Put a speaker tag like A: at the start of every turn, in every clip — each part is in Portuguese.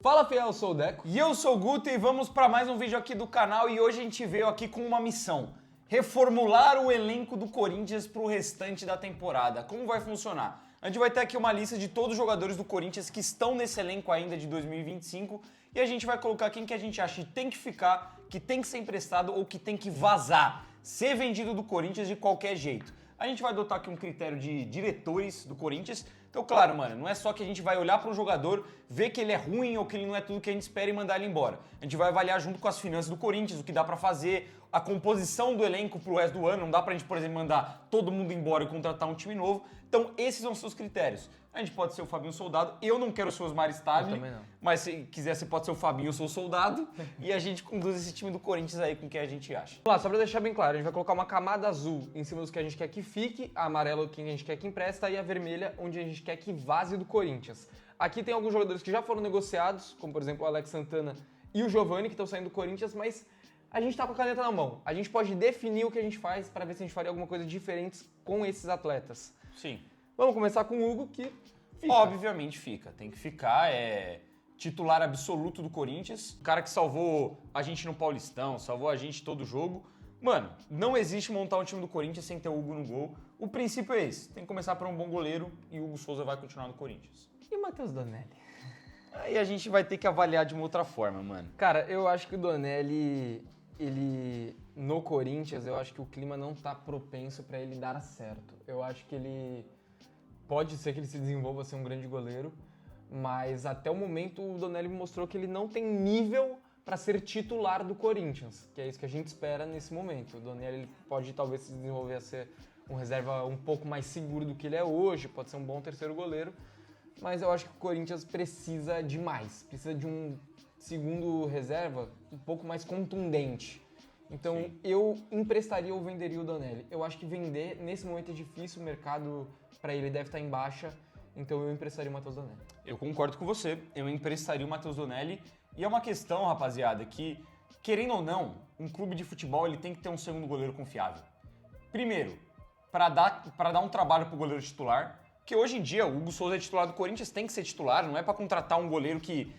A: Fala fiel, eu sou o Deco.
B: E eu sou o Guto e vamos para mais um vídeo aqui do canal e hoje a gente veio aqui com uma missão. Reformular o elenco do Corinthians para o restante da temporada. Como vai funcionar? A gente vai ter aqui uma lista de todos os jogadores do Corinthians que estão nesse elenco ainda de 2025 e a gente vai colocar quem que a gente acha que tem que ficar, que tem que ser emprestado ou que tem que vazar, ser vendido do Corinthians de qualquer jeito. A gente vai adotar aqui um critério de diretores do Corinthians. Então, claro, mano, não é só que a gente vai olhar para um jogador, ver que ele é ruim ou que ele não é tudo que a gente espera e mandar ele embora. A gente vai avaliar junto com as finanças do Corinthians, o que dá para fazer, a composição do elenco pro resto do ano. Não dá pra gente, por exemplo, mandar todo mundo embora e contratar um time novo. Então, esses são os seus critérios. A gente pode ser o Fabinho Soldado. Eu não quero ser o Osmar Stabile, mas se quiser, você pode ser o Fabinho, eu sou o Soldado. E a gente conduz esse time do Corinthians aí com o que a gente acha.
A: Vamos lá, só pra deixar bem claro, a gente vai colocar uma camada azul em cima dos que a gente quer que fique, a amarela quem a gente quer que empresta e a vermelha onde a gente quer que vaze do Corinthians. Aqui tem alguns jogadores que já foram negociados, como por exemplo o Alex Santana e o Giovani, que estão saindo do Corinthians, mas a gente tá com a caneta na mão. A gente pode definir o que a gente faz para ver se a gente faria alguma coisa diferente com esses atletas.
B: Sim.
A: Vamos começar com o Hugo, que fica.
B: Obviamente fica. Tem que ficar, é titular absoluto do Corinthians. O cara que salvou a gente no Paulistão, salvou a gente todo jogo. Mano, não existe montar um time do Corinthians sem ter o Hugo no gol. O princípio é esse. Tem que começar por um bom goleiro e o Hugo Souza vai continuar no Corinthians.
A: E o Matheus Donelli?
B: Aí a gente vai ter que avaliar de uma outra forma, mano.
A: Cara, eu acho que o Donelli, ele no Corinthians, eu acho que o clima não tá propenso pra ele dar certo. Eu acho que ele pode ser que ele se desenvolva a ser um grande goleiro, mas até o momento o Donelli mostrou que ele não tem nível para ser titular do Corinthians, que é isso que a gente espera nesse momento. O Donelli ele pode talvez se desenvolver a ser um reserva um pouco mais seguro do que ele é hoje, pode ser um bom terceiro goleiro, mas eu acho que o Corinthians precisa de mais, precisa de um segundo reserva um pouco mais contundente. Então eu emprestaria ou venderia o Donelli. Eu acho que vender nesse momento é difícil, o mercado para ele deve estar em baixa, então eu emprestaria o Matheus Donelli.
B: Eu concordo com você, eu emprestaria o Matheus Donelli. E é uma questão, rapaziada, que, querendo ou não, um clube de futebol ele tem que ter um segundo goleiro confiável. Primeiro, para dar um trabalho pro goleiro titular, que hoje em dia o Hugo Souza é titular do Corinthians, tem que ser titular, não é para contratar um goleiro que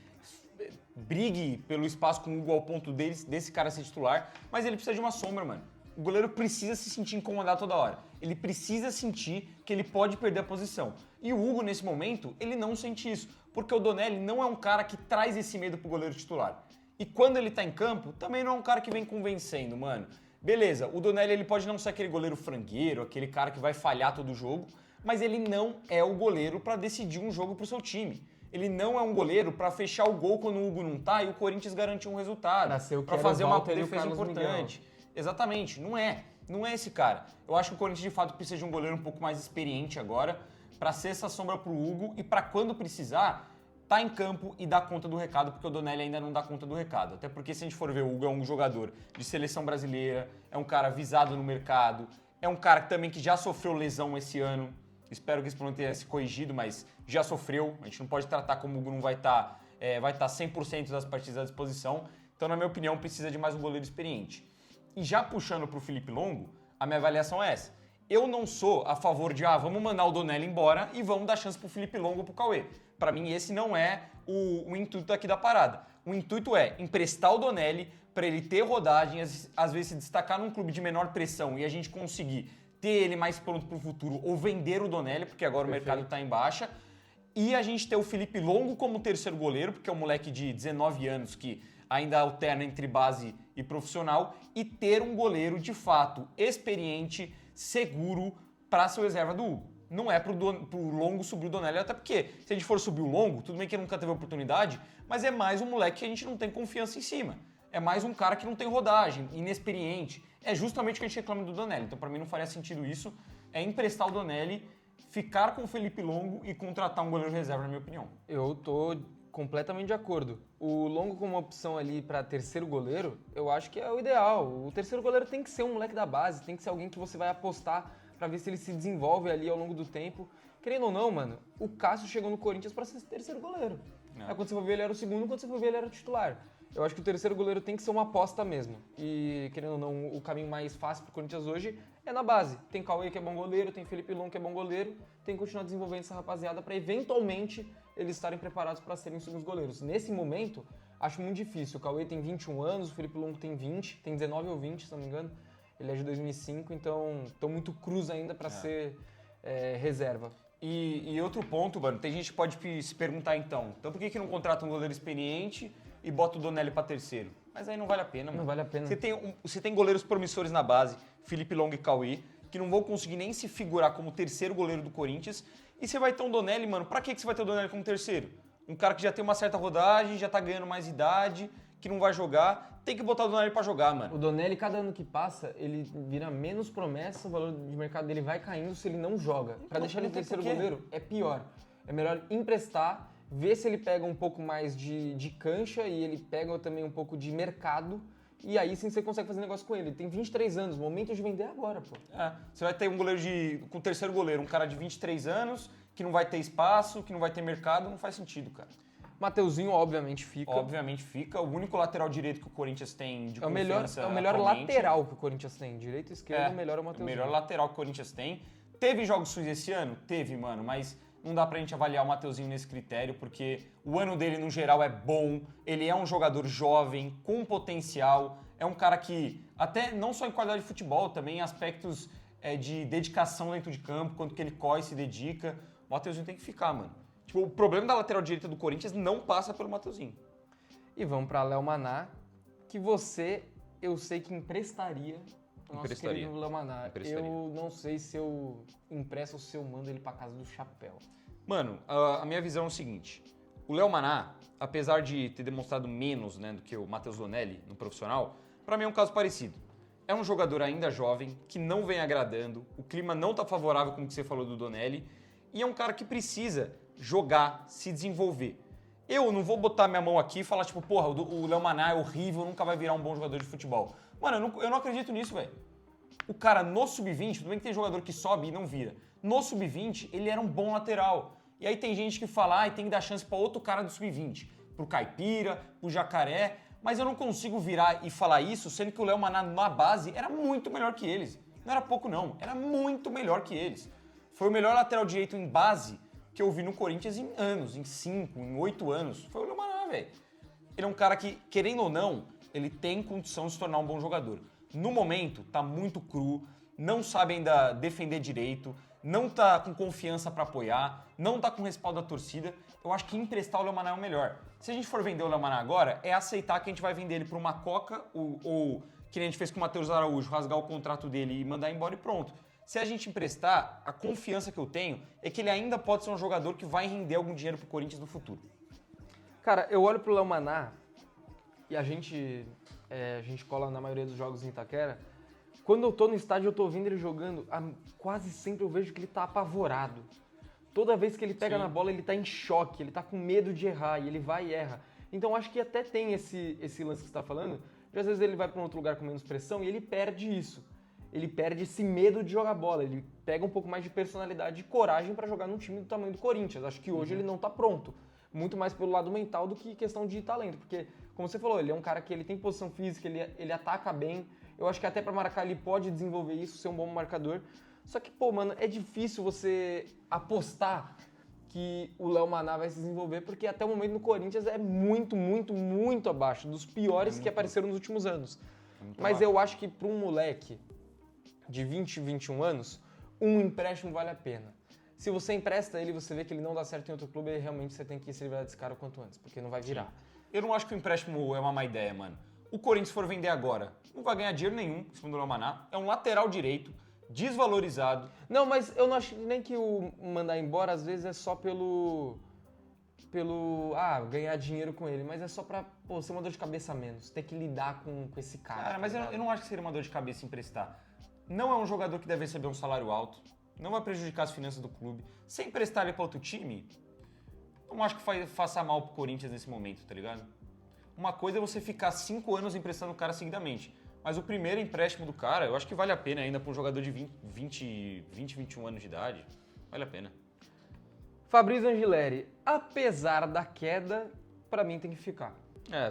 B: brigue pelo espaço com o Hugo ao ponto desse cara ser titular, mas ele precisa de uma sombra, mano. O goleiro precisa se sentir incomodado toda hora. Ele precisa sentir que ele pode perder a posição. E o Hugo, nesse momento, ele não sente isso. Porque o Donelli não é um cara que traz esse medo pro goleiro titular. E quando ele tá em campo, também não é um cara que vem convencendo, mano. Beleza, o Donelli ele pode não ser aquele goleiro frangueiro, aquele cara que vai falhar todo jogo, mas ele não é o goleiro para decidir um jogo pro seu time. Ele não é um goleiro para fechar o gol quando o Hugo não tá e o Corinthians garantir um resultado.
A: Para
B: fazer uma defesa importante. Exatamente, não é esse cara. Eu acho que o Corinthians de fato precisa de um goleiro um pouco mais experiente agora para ser essa sombra pro Hugo e para quando precisar tá em campo e dar conta do recado, porque o Donelli ainda não dá conta do recado. Até porque se a gente for ver, o Hugo é um jogador de seleção brasileira, é um cara visado no mercado, é um cara também que já sofreu lesão esse ano. Espero que isso não tenha se corrigido, mas já sofreu. A gente não pode tratar como o Hugo não vai estar 100% das partidas à disposição. Então, na minha opinião, precisa de mais um goleiro experiente. E já puxando para o Felipe Longo, a minha avaliação é essa. Eu não sou a favor de, vamos mandar o Donelli embora e vamos dar chance para o Felipe Longo ou para o Cauê. Para mim, esse não é o intuito aqui da parada. O intuito é emprestar o Donelli para ele ter rodagem, às vezes se destacar num clube de menor pressão e a gente conseguir ter ele mais pronto para o futuro ou vender o Donelli, porque agora o mercado está em baixa. E a gente ter o Felipe Longo como terceiro goleiro, porque é um moleque de 19 anos que ainda alterna entre base e profissional, e ter um goleiro de fato experiente, seguro para ser o reserva do Hugo. Não é pro Longo subir o Donelli, até porque se a gente for subir o Longo, tudo bem que ele nunca teve oportunidade, mas é mais um moleque que a gente não tem confiança em cima. É mais um cara que não tem rodagem, inexperiente. É justamente o que a gente reclama do Donelli. Então, para mim, não faria sentido isso. É emprestar o Donelli, ficar com o Felipe Longo e contratar um goleiro reserva, na minha opinião.
A: Eu tô completamente de acordo. O Longo como opção ali para terceiro goleiro, eu acho que é o ideal. O terceiro goleiro tem que ser um moleque da base, tem que ser alguém que você vai apostar para ver se ele se desenvolve ali ao longo do tempo. Querendo ou não, mano, o Cássio chegou no Corinthians para ser terceiro goleiro. Aí quando você for ver, ele era o segundo, quando você for ver, ele era o titular. Eu acho que o terceiro goleiro tem que ser uma aposta mesmo. E, querendo ou não, o caminho mais fácil pro Corinthians hoje é na base. Tem Cauê, que é bom goleiro, tem Felipe Longo, que é bom goleiro. Tem que continuar desenvolvendo essa rapaziada para eventualmente eles estarem preparados para serem segundos goleiros. Nesse momento, acho muito difícil. O Cauê tem 21 anos, o Felipe Longo tem 20, tem 19 ou 20, se não me engano. Ele é de 2005, então estão muito cruz ainda para ser reserva.
B: E outro ponto, mano, tem gente que pode se perguntar então por que não contrata um goleiro experiente e bota o Donelli pra terceiro? Mas aí não vale a pena, mano.
A: Não vale a pena.
B: Você tem goleiros promissores na base, Felipe Longo e Cauê, que não vão conseguir nem se figurar como terceiro goleiro do Corinthians. E você vai ter um Donelli, mano, pra que você vai ter o Donelli como terceiro? Um cara que já tem uma certa rodagem, já tá ganhando mais idade, que não vai jogar, tem que botar o Donelli pra jogar, mano.
A: O Donelli, cada ano que passa, ele vira menos promessa, o valor de mercado dele vai caindo se ele não joga. Pra deixar ele terceiro goleiro, é pior. É melhor emprestar, ver se ele pega um pouco mais de cancha e ele pega também um pouco de mercado, e aí sim você consegue fazer negócio com ele. Ele tem 23 anos, momento de vender agora, pô.
B: Você vai ter um goleiro com terceiro goleiro, um cara de 23 anos, que não vai ter espaço, que não vai ter mercado, não faz sentido, cara.
A: Mateuzinho, obviamente, fica.
B: Obviamente fica. O único lateral direito que o Corinthians tem de confiança
A: É o melhor
B: atualmente.
A: lateral que o Corinthians tem. Direito e esquerdo, o melhor é o
B: O
A: Mateuzinho.
B: melhor lateral que o Corinthians tem. Teve jogos suos esse ano? Teve, mano, mas não dá pra gente avaliar o Mateuzinho nesse critério, porque o ano dele, no geral, é bom. Ele é um jogador jovem, com potencial. É um cara que, até não só em qualidade de futebol, também em aspectos de dedicação dentro de campo, quanto que ele corre e se dedica. O Mateuzinho tem que ficar, mano. Tipo, o problema da lateral direita do Corinthians não passa pelo Mateuzinho.
A: E vamos para Léo Maná, que eu sei que emprestaria o nosso querido Léo Maná. Eu não sei se eu empresto ou se eu mando ele para casa do chapéu.
B: Mano, a minha visão é o seguinte. O Léo Maná, apesar de ter demonstrado menos, né, do que o Matheus Donelli no profissional, para mim é um caso parecido. É um jogador ainda jovem, que não vem agradando, o clima não tá favorável, como que você falou do Donelli, e é um cara que precisa jogar, se desenvolver. Eu não vou botar minha mão aqui e falar, tipo, porra, o Léo Maná é horrível, nunca vai virar um bom jogador de futebol. Mano, eu não acredito nisso, velho. O cara no sub-20, tudo bem que tem jogador que sobe e não vira. No sub-20, ele era um bom lateral. E aí tem gente que fala, tem que dar chance pra outro cara do sub-20. Pro Caipira, pro Jacaré. Mas eu não consigo virar e falar isso, sendo que o Léo Maná na base era muito melhor que eles. Não era pouco, não. Era muito melhor que eles. Foi o melhor lateral direito em base que eu vi no Corinthians em anos, em 5, em 8 anos. Foi o Léo Maná, velho. Ele é um cara que, querendo ou não, ele tem condição de se tornar um bom jogador. No momento, tá muito cru, não sabe ainda defender direito, não tá com confiança pra apoiar, não tá com respaldo da torcida. Eu acho que emprestar o Léo Maná é o melhor. Se a gente for vender o Léo Maná agora, é aceitar que a gente vai vender ele pra uma Coca ou que nem a gente fez com o Matheus Araújo, rasgar o contrato dele e mandar embora e pronto. Se a gente emprestar, a confiança que eu tenho é que ele ainda pode ser um jogador que vai render algum dinheiro pro Corinthians no futuro.
A: Cara, eu olho pro Léo Maná e a gente cola na maioria dos jogos em Itaquera. Quando eu tô no estádio, eu tô vendo ele jogando, quase sempre eu vejo que ele tá apavorado. Toda vez que ele pega na bola, ele tá em choque, ele tá com medo de errar e ele vai e erra. Então acho que até tem esse lance que você tá falando, de às vezes ele vai pra um outro lugar com menos pressão e ele perde isso. Ele perde esse medo de jogar bola, ele pega um pouco mais de personalidade e coragem pra jogar num time do tamanho do Corinthians. Acho que hoje ele não tá pronto. Muito mais pelo lado mental do que questão de talento, porque, como você falou, ele é um cara que ele tem posição física, ele ataca bem. Eu acho que até pra marcar ele pode desenvolver isso, ser um bom marcador. Só que, pô, mano, é difícil você apostar que o Léo Maná vai se desenvolver, porque até o momento no Corinthians é muito, muito, muito abaixo, dos piores que apareceram nos últimos anos. Mas eu acho que pra um moleque de 20, 21 anos, um empréstimo vale a pena. Se você empresta ele, você vê que ele não dá certo em outro clube, aí realmente você tem que se livrar desse cara o quanto antes, porque não vai virar.
B: Eu não acho que o empréstimo é uma má ideia, mano. O Corinthians for vender agora, não vai ganhar dinheiro nenhum, segundo o Léo Maná. É um lateral direito, desvalorizado.
A: Não, mas eu não acho nem que o mandar embora, às vezes, é só ganhar dinheiro com ele, mas é só pra, ser uma dor de cabeça a menos, ter que lidar com esse cara.
B: Cara, mas eu não acho que seria uma dor de cabeça emprestar. Não é um jogador que deve receber um salário alto, não vai prejudicar as finanças do clube. Se emprestar ele para outro time, não acho que faça mal pro Corinthians nesse momento, tá ligado? Uma coisa é você ficar 5 anos emprestando o cara seguidamente, mas o primeiro empréstimo do cara, eu acho que vale a pena ainda para um jogador de 20, 21 anos de idade, vale a pena.
A: Fabrício Angileri, apesar da queda, pra mim tem que ficar.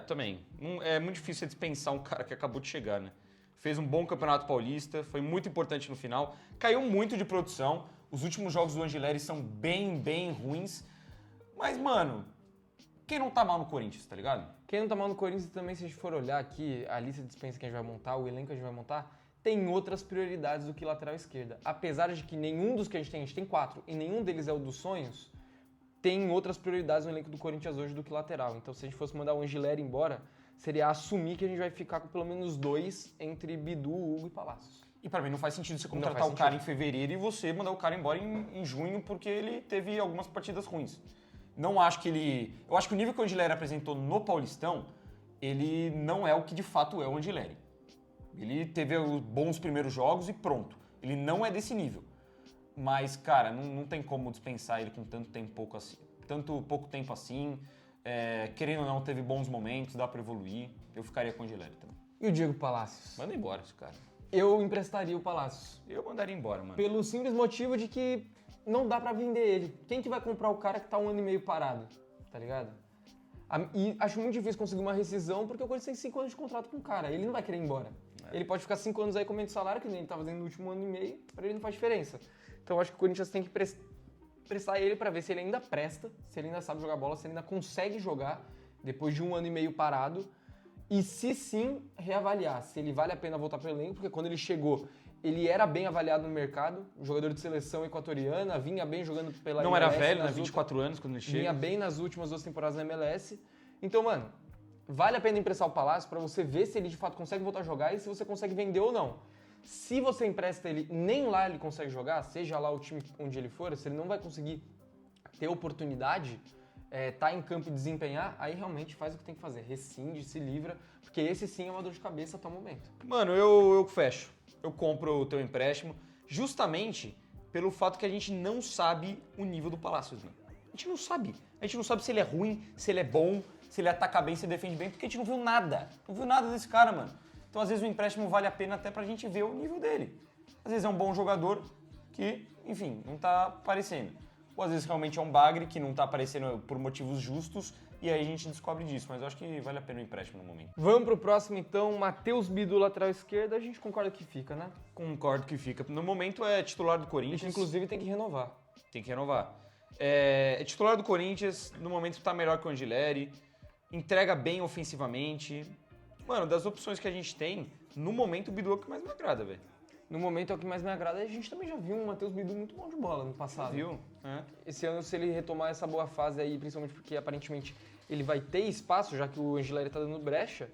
B: Também. É muito difícil dispensar um cara que acabou de chegar, né? Fez um bom campeonato paulista, foi muito importante no final, caiu muito de produção. Os últimos jogos do Angileri são bem, bem ruins. Mas, mano, quem não tá mal no Corinthians, tá ligado?
A: Quem não tá mal no Corinthians também, se a gente for olhar aqui, a lista de dispensa que a gente vai montar, o elenco que a gente vai montar, tem outras prioridades do que lateral esquerda. Apesar de que nenhum dos que a gente tem 4, e nenhum deles é o dos sonhos, tem outras prioridades no elenco do Corinthians hoje do que lateral. Então, se a gente fosse mandar o Angileri embora, seria assumir que a gente vai ficar com pelo menos 2 entre Bidu, Hugo e Palácios.
B: E pra mim não faz sentido você contratar o cara em fevereiro e você mandar o cara embora em junho porque ele teve algumas partidas ruins. Não acho que ele... Eu acho que o nível que o Angileri apresentou no Paulistão, ele não é o que de fato é o Angileri. Ele teve os bons primeiros jogos e pronto. Ele não é desse nível. Mas, cara, não tem como dispensar ele com tanto pouco tempo assim. Querendo ou não, teve bons momentos, dá pra evoluir. Eu ficaria com o Angileri também.
A: E o Diego Palácios?
B: Manda embora esse cara.
A: Eu emprestaria o Palácios.
B: Eu mandaria embora, mano.
A: Pelo simples motivo de que não dá pra vender ele. Quem que vai comprar o cara que tá 1 ano e meio parado? Tá ligado? E acho muito difícil conseguir uma rescisão porque o Corinthians tem 5 anos de contrato com o cara. Ele não vai querer ir embora. Ele pode ficar 5 anos aí comendo salário, que nem ele tá fazendo no último ano e meio, pra ele não faz diferença. Então acho que o Corinthians tem que prestar ele pra ver se ele ainda presta, se ele ainda sabe jogar bola, se ele ainda consegue jogar depois de 1 ano e meio parado. E se sim, reavaliar se ele vale a pena voltar pro elenco, porque quando ele chegou, ele era bem avaliado no mercado, jogador de seleção equatoriana, vinha bem jogando pela
B: não
A: MLS.
B: Não era velho, né? 24 anos quando ele chega.
A: Vinha bem nas últimas 2 temporadas na MLS. Então, mano, vale a pena emprestar o Palácio pra você ver se ele de fato consegue voltar a jogar e se você consegue vender ou não. Se você empresta ele, nem lá ele consegue jogar, seja lá o time onde ele for, se ele não vai conseguir ter oportunidade, tá em campo e desempenhar, aí realmente faz o que tem que fazer. Rescinde, se livra, porque esse sim é uma dor de cabeça até o momento.
B: Mano, eu fecho. Eu compro o teu empréstimo justamente pelo fato que a gente não sabe o nível do Palácios, mano. A gente não sabe. A gente não sabe se ele é ruim, se ele é bom, se ele ataca bem, se defende bem, porque a gente não viu nada. Não viu nada desse cara, mano. Então, às vezes, o empréstimo vale a pena até pra gente ver o nível dele. Às vezes é um bom jogador que, enfim, não tá aparecendo. Ou às vezes realmente é um bagre que não tá aparecendo por motivos justos e aí a gente descobre disso. Mas eu acho que vale a pena o empréstimo no momento.
A: Vamos pro próximo, então. Matheus Bidu, lateral esquerda. A gente concorda que fica, né?
B: Concordo que fica. No momento é titular do Corinthians.
A: Isso, inclusive, tem que renovar.
B: Tem que renovar. É titular do Corinthians, no momento tá melhor que o Angileri. Entrega bem ofensivamente. Mano, das opções que a gente tem, no momento o Bidu é o que mais me agrada, velho.
A: No momento é o que mais me agrada. A gente também já viu um Matheus Bidu muito bom de bola no passado.
B: Viu?
A: Esse ano, se ele retomar essa boa fase aí, principalmente porque aparentemente ele vai ter espaço, já que o Angileri tá dando brecha,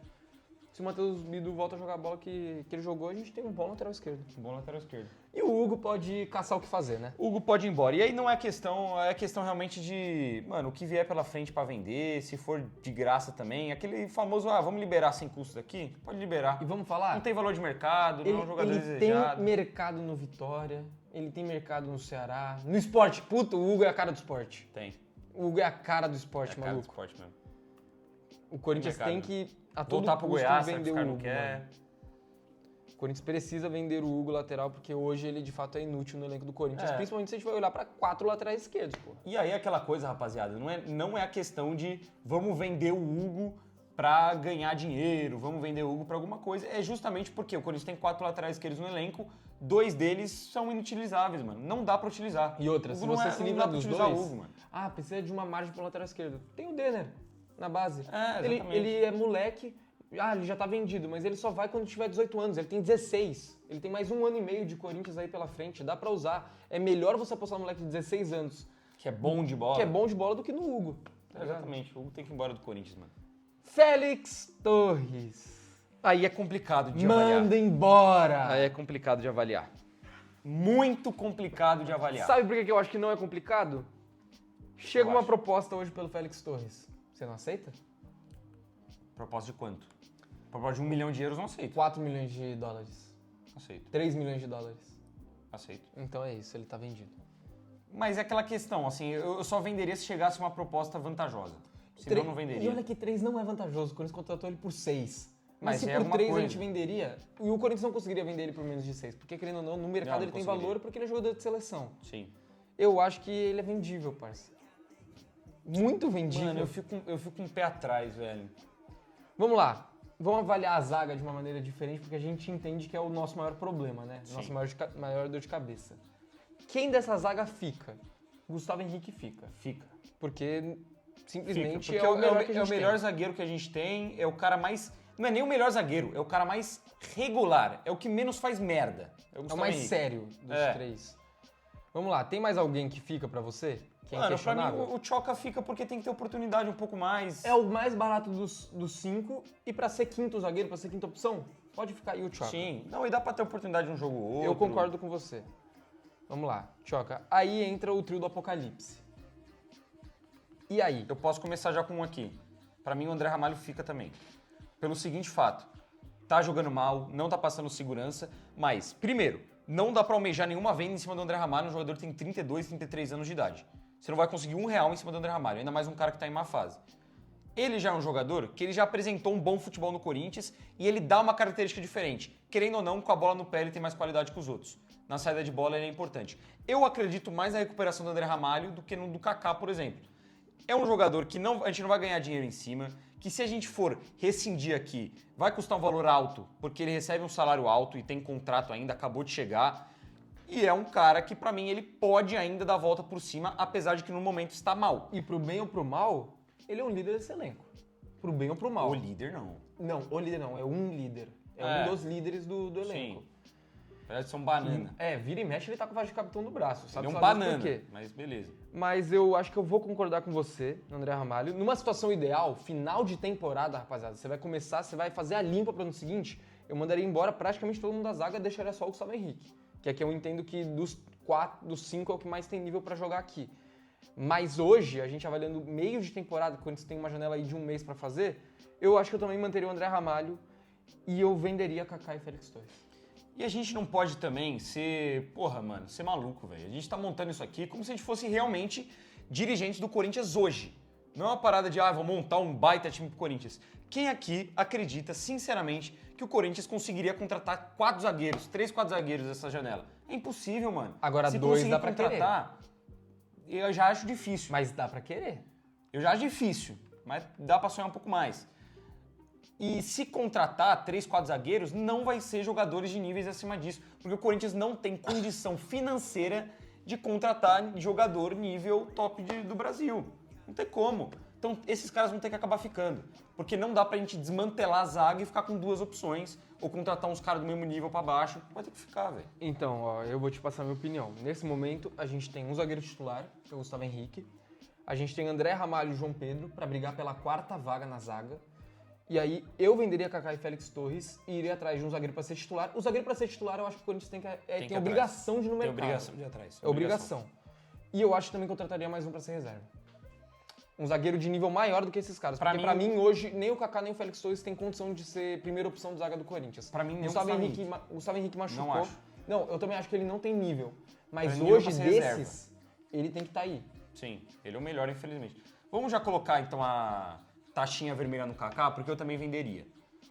A: se o Matheus Bidu volta a jogar a bola que ele jogou, a gente tem um bom lateral esquerdo.
B: Um bom lateral esquerdo.
A: E o Hugo pode caçar o que fazer, né?
B: O Hugo pode ir embora. E aí não é questão, é questão realmente de, mano, o que vier pela frente pra vender, se for de graça também. Aquele famoso, vamos liberar sem custos aqui? Pode liberar.
A: E vamos falar?
B: Não tem valor de mercado, não é um jogador desejado.
A: Ele tem mercado no Vitória, ele tem mercado no Ceará, no esporte. Puta, o Hugo é a cara do esporte.
B: Tem.
A: O Hugo é a cara do esporte,
B: é a cara
A: maluco.
B: do esporte mesmo.
A: O Corinthians tem que, a todo
B: voltar pro
A: custo,
B: Goiás,
A: vender
B: o
A: o
B: cara não
A: Hugo.
B: quer.
A: Mano. O Corinthians precisa vender o Hugo lateral, porque hoje ele de fato é inútil no elenco do Corinthians, principalmente se a gente vai olhar para 4 laterais esquerdos, pô.
B: E aí aquela coisa, rapaziada, não é a questão de vamos vender o Hugo pra ganhar dinheiro, vamos vender o Hugo pra alguma coisa. É justamente porque o Corinthians tem 4 laterais esquerdos no elenco, 2 deles são inutilizáveis, mano. Não dá pra utilizar.
A: E outra, se você se livra dos dois,
B: o Hugo, mano.
A: Precisa de uma margem pro lateral esquerdo. Tem o Denner na base.
B: Exatamente.
A: Ele é moleque, ele já tá vendido, mas ele só vai quando tiver 18 anos, ele tem 16. Ele tem mais 1 ano e meio de Corinthians aí pela frente, dá pra usar. É melhor você apostar no moleque de 16 anos.
B: Que é bom de bola.
A: Que é bom de bola do que no Hugo.
B: Exatamente, o Hugo tem que ir embora do Corinthians, mano.
A: Félix Torres.
B: Aí é complicado de avaliar.
A: Manda embora!
B: Aí é complicado de avaliar. Muito complicado de avaliar.
A: Sabe por que eu acho que não é complicado? Chega uma proposta hoje pelo Félix Torres. Você não aceita?
B: Proposta de quanto? Proposta de 1 milhão de euros, não aceito.
A: 4 milhões de dólares.
B: Aceito.
A: 3 milhões de dólares.
B: Aceito.
A: Então é isso, ele tá vendido.
B: Mas é aquela questão, assim, eu só venderia se chegasse uma proposta vantajosa. Senão eu não venderia.
A: E olha que 3 não é vantajoso, o Corinthians contratou ele por 6. Mas se
B: é
A: por 3 a
B: coisa.
A: gente venderia, e o Corinthians não conseguiria vender ele por menos de 6, porque querendo ou não, no mercado ele tem valor porque ele é jogador de seleção.
B: Sim.
A: Eu acho que ele é vendível, parça. Muito vendível.
B: Mano, eu fico um pé atrás, velho.
A: Vamos lá. Vamos avaliar a zaga de uma maneira diferente, porque a gente entende que é o nosso maior problema, né?
B: Sim.
A: Nosso maior dor de cabeça. Quem dessa zaga fica? Gustavo Henrique fica.
B: Fica.
A: porque simplesmente
B: porque
A: é o melhor que a gente
B: é o melhor
A: tem.
B: zagueiro que a gente tem, é o cara mais... Não é nem o melhor zagueiro, é o cara mais regular, é o que menos faz merda.
A: É o mais sério dos três. Vamos lá, tem mais alguém que fica pra você? Que é
B: Mano, pra
A: inquestionável?
B: mim o Choca fica porque tem que ter oportunidade um pouco mais.
A: É o mais barato dos 5 e pra ser quinto zagueiro, pra ser quinta opção, pode ficar aí o Choca.
B: Sim, não, e dá pra ter oportunidade num jogo ou outro.
A: Eu concordo com você. Vamos lá, Choca. Aí entra o trio do Apocalipse. E aí?
B: Eu posso começar já com um aqui. Pra mim o André Ramalho fica também. Pelo seguinte fato, tá jogando mal, não tá passando segurança, mas, primeiro, não dá pra almejar nenhuma venda em cima do André Ramalho, um jogador que tem 32, 33 anos de idade. Você não vai conseguir R$1 em cima do André Ramalho, ainda mais um cara que tá em má fase. Ele já é um jogador que ele já apresentou um bom futebol no Corinthians e ele dá uma característica diferente. Querendo ou não, com a bola no pé ele tem mais qualidade que os outros. Na saída de bola ele é importante. Eu acredito mais na recuperação do André Ramalho do que no do Kaká, por exemplo. É um jogador que a gente não vai ganhar dinheiro em cima, que se a gente for rescindir aqui, vai custar um valor alto, porque ele recebe um salário alto e tem contrato ainda, acabou de chegar. E é um cara que, pra mim, ele pode ainda dar a volta por cima, apesar de que no momento está mal.
A: E pro bem ou pro mal, ele é um líder desse elenco. Pro bem ou pro mal.
B: O líder, não.
A: Não, o líder não, é um líder. É um dos líderes do elenco.
B: Sim. Parece ser um banana.
A: Vira e mexe, ele tá com o faixa de capitão no braço. Sabe,
B: Ele é um
A: sabe
B: banana,
A: por quê?
B: mas beleza.
A: Mas eu acho que eu vou concordar com você, André Ramalho. Numa situação ideal, final de temporada, rapaziada, você vai começar, você vai fazer a limpa pro ano seguinte, eu mandaria embora praticamente todo mundo da zaga e deixaria só o Gustavo Henrique. Que é que eu entendo que dos 5 é o que mais tem nível pra jogar aqui. Mas hoje, a gente avaliando meio de temporada, quando você tem uma janela aí de um mês pra fazer, eu acho que eu também manteria o André Ramalho e eu venderia Kaká e Félix Torres.
B: E a gente não pode também ser, ser maluco, velho. A gente tá montando isso aqui como se a gente fosse realmente dirigentes do Corinthians hoje. Não é uma parada de, vou montar um baita time pro Corinthians. Quem aqui acredita, sinceramente, que o Corinthians conseguiria contratar 4 zagueiros, 3, 4 zagueiros nessa janela? É impossível, mano.
A: Agora,
B: se
A: 2 dá
B: conseguir
A: pra
B: contratar, eu já acho difícil.
A: Mas dá pra querer.
B: Eu já acho difícil, mas dá pra sonhar um pouco mais. E se contratar 3, 4 zagueiros, não vai ser jogadores de níveis acima disso, porque o Corinthians não tem condição financeira de contratar jogador nível top do Brasil. Não tem como. Então esses caras vão ter que acabar ficando, porque não dá pra gente desmantelar a zaga e ficar com 2 opções, ou contratar uns caras do mesmo nível pra baixo. Vai ter que ficar, velho.
A: Então, eu vou te passar a minha opinião. Nesse momento, a gente tem um zagueiro titular, que é o Gustavo Henrique. A gente tem André Ramalho e João Pedro pra brigar pela 4ª vaga na zaga. E aí, eu venderia Kaká e Félix Torres e iria atrás de um zagueiro pra ser titular. O zagueiro pra ser titular, eu acho que o Corinthians tem obrigação de ir no mercado.
B: Tem obrigação de ir atrás.
A: É obrigação. E eu acho que também contrataria mais um pra ser reserva. Um zagueiro de nível maior do que esses caras. Porque pra mim, hoje, nem o Kaká nem o Félix Torres têm condição de ser primeira opção de zaga do Corinthians.
B: Pra mim, nem
A: o Gustavo Henrique machucou.
B: Não acho.
A: Não, eu também acho que ele não tem nível. Mas
B: nível
A: hoje,
B: pra ser
A: desses, ele tem que estar aí.
B: Sim, ele é o melhor, infelizmente. Vamos já colocar, então, a taxinha vermelha no Kaká, porque eu também venderia.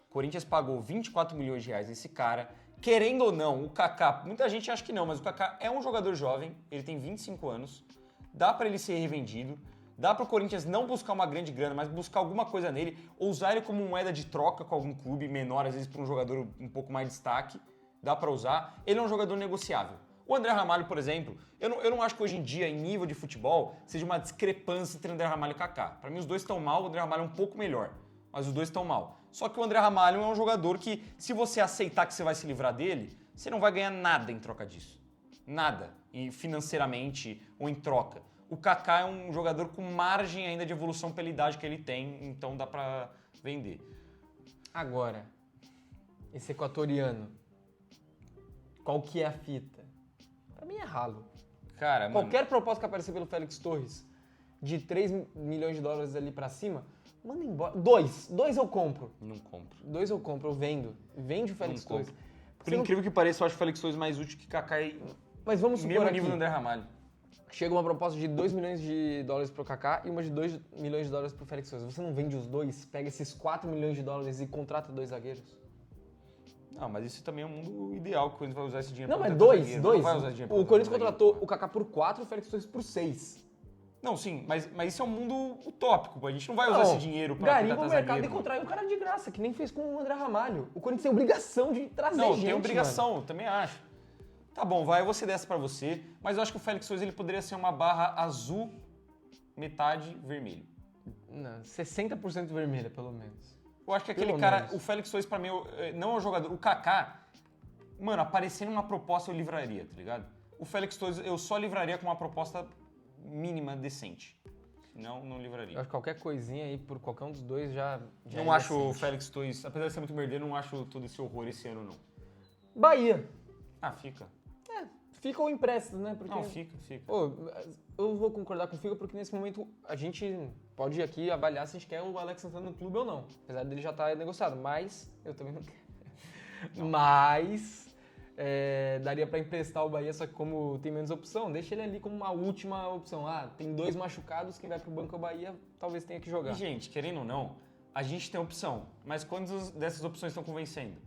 B: O Corinthians pagou 24 milhões de reais nesse cara. Querendo ou não, o Kaká, muita gente acha que não, mas o Kaká é um jogador jovem, ele tem 25 anos, dá pra ele ser revendido, dá pro Corinthians não buscar uma grande grana, mas buscar alguma coisa nele, ou usar ele como moeda de troca com algum clube menor, às vezes pra um jogador um pouco mais de destaque, dá pra usar. Ele é um jogador negociável. O André Ramalho, por exemplo, eu não acho que hoje em dia, em nível de futebol, seja uma discrepância entre André Ramalho e Kaká. Pra mim, os dois estão mal, o André Ramalho é um pouco melhor, mas os dois estão mal. Só que o André Ramalho é um jogador que, se você aceitar que você vai se livrar dele, você não vai ganhar nada em troca disso. Nada, e financeiramente ou em troca. O Kaká é um jogador com margem ainda de evolução pela idade que ele tem, então dá pra vender.
A: Agora, esse equatoriano, qual que é a fita? Pra mim é ralo.
B: Cara,
A: qualquer proposta que aparecer pelo Félix Torres, de 3 milhões de dólares ali pra cima, manda embora. 2 eu compro.
B: Não compro.
A: 2 eu compro, eu vendo. Vende o Félix Torres.
B: Por incrível que pareça, eu acho o Félix Torres mais útil que Kaká e...
A: Mas vamos supor
B: mesmo
A: aqui,
B: nível do André Ramalho.
A: Chega uma proposta de 2 milhões de dólares pro Kaká e uma de 2 milhões de dólares pro Félix Torres. Você não vende os dois, pega esses 4 milhões de dólares e contrata 2 zagueiros?
B: Não, mas isso também é um mundo ideal que o Corinthians vai usar esse dinheiro
A: não,
B: pra
A: mas
B: contratar
A: 2.
B: zagueiro. Não vai usar esse dinheiro pra
A: O Corinthians
B: contratar
A: contratou
B: zagueiro.
A: o Kaká por 4 e o Félix Torres por 6.
B: Não, sim, mas isso é um mundo utópico. A gente não vai usar esse dinheiro pra
A: garimpa
B: contratar
A: o mercado
B: zagueiro.
A: e contrai um cara de graça, que nem fez com o André Ramalho. O Corinthians tem obrigação de trazer gente,
B: tem obrigação,
A: mano.
B: Eu também acho. Tá bom, vai, eu vou ser dessa pra você, mas eu acho que o Félix Torres ele poderia ser uma barra azul metade vermelho.
A: Não, 60% vermelha, pelo menos.
B: Eu acho que aquele
A: Pelo
B: cara,
A: menos.
B: o Félix Torres pra mim não é um jogador. O Kaká, mano, aparecendo uma proposta eu livraria, tá ligado? O Félix Torres eu só livraria com uma proposta mínima decente. Não livraria.
A: Eu acho que qualquer coisinha aí por qualquer um dos dois já
B: Não
A: é
B: acho o
A: decente.
B: Félix Torres, apesar de ser muito merdeiro, não acho todo esse horror esse ano, não.
A: Bahia.
B: Ah, fica.
A: Fica ou empréstimo, né? Porque,
B: Não, fica.
A: pô, eu vou concordar com o Fica porque nesse momento a gente pode aqui avaliar se a gente quer o Alex Santana no clube ou não. Apesar dele já estar negociado, mas eu também não quero. Mas daria pra emprestar o Bahia, só que como tem menos opção, deixa ele ali como uma última opção. Ah, tem 2 machucados, quem vai pro banco é o Bahia, talvez tenha que jogar.
B: E, gente, querendo ou não, a gente tem opção, mas quantas dessas opções estão convencendo?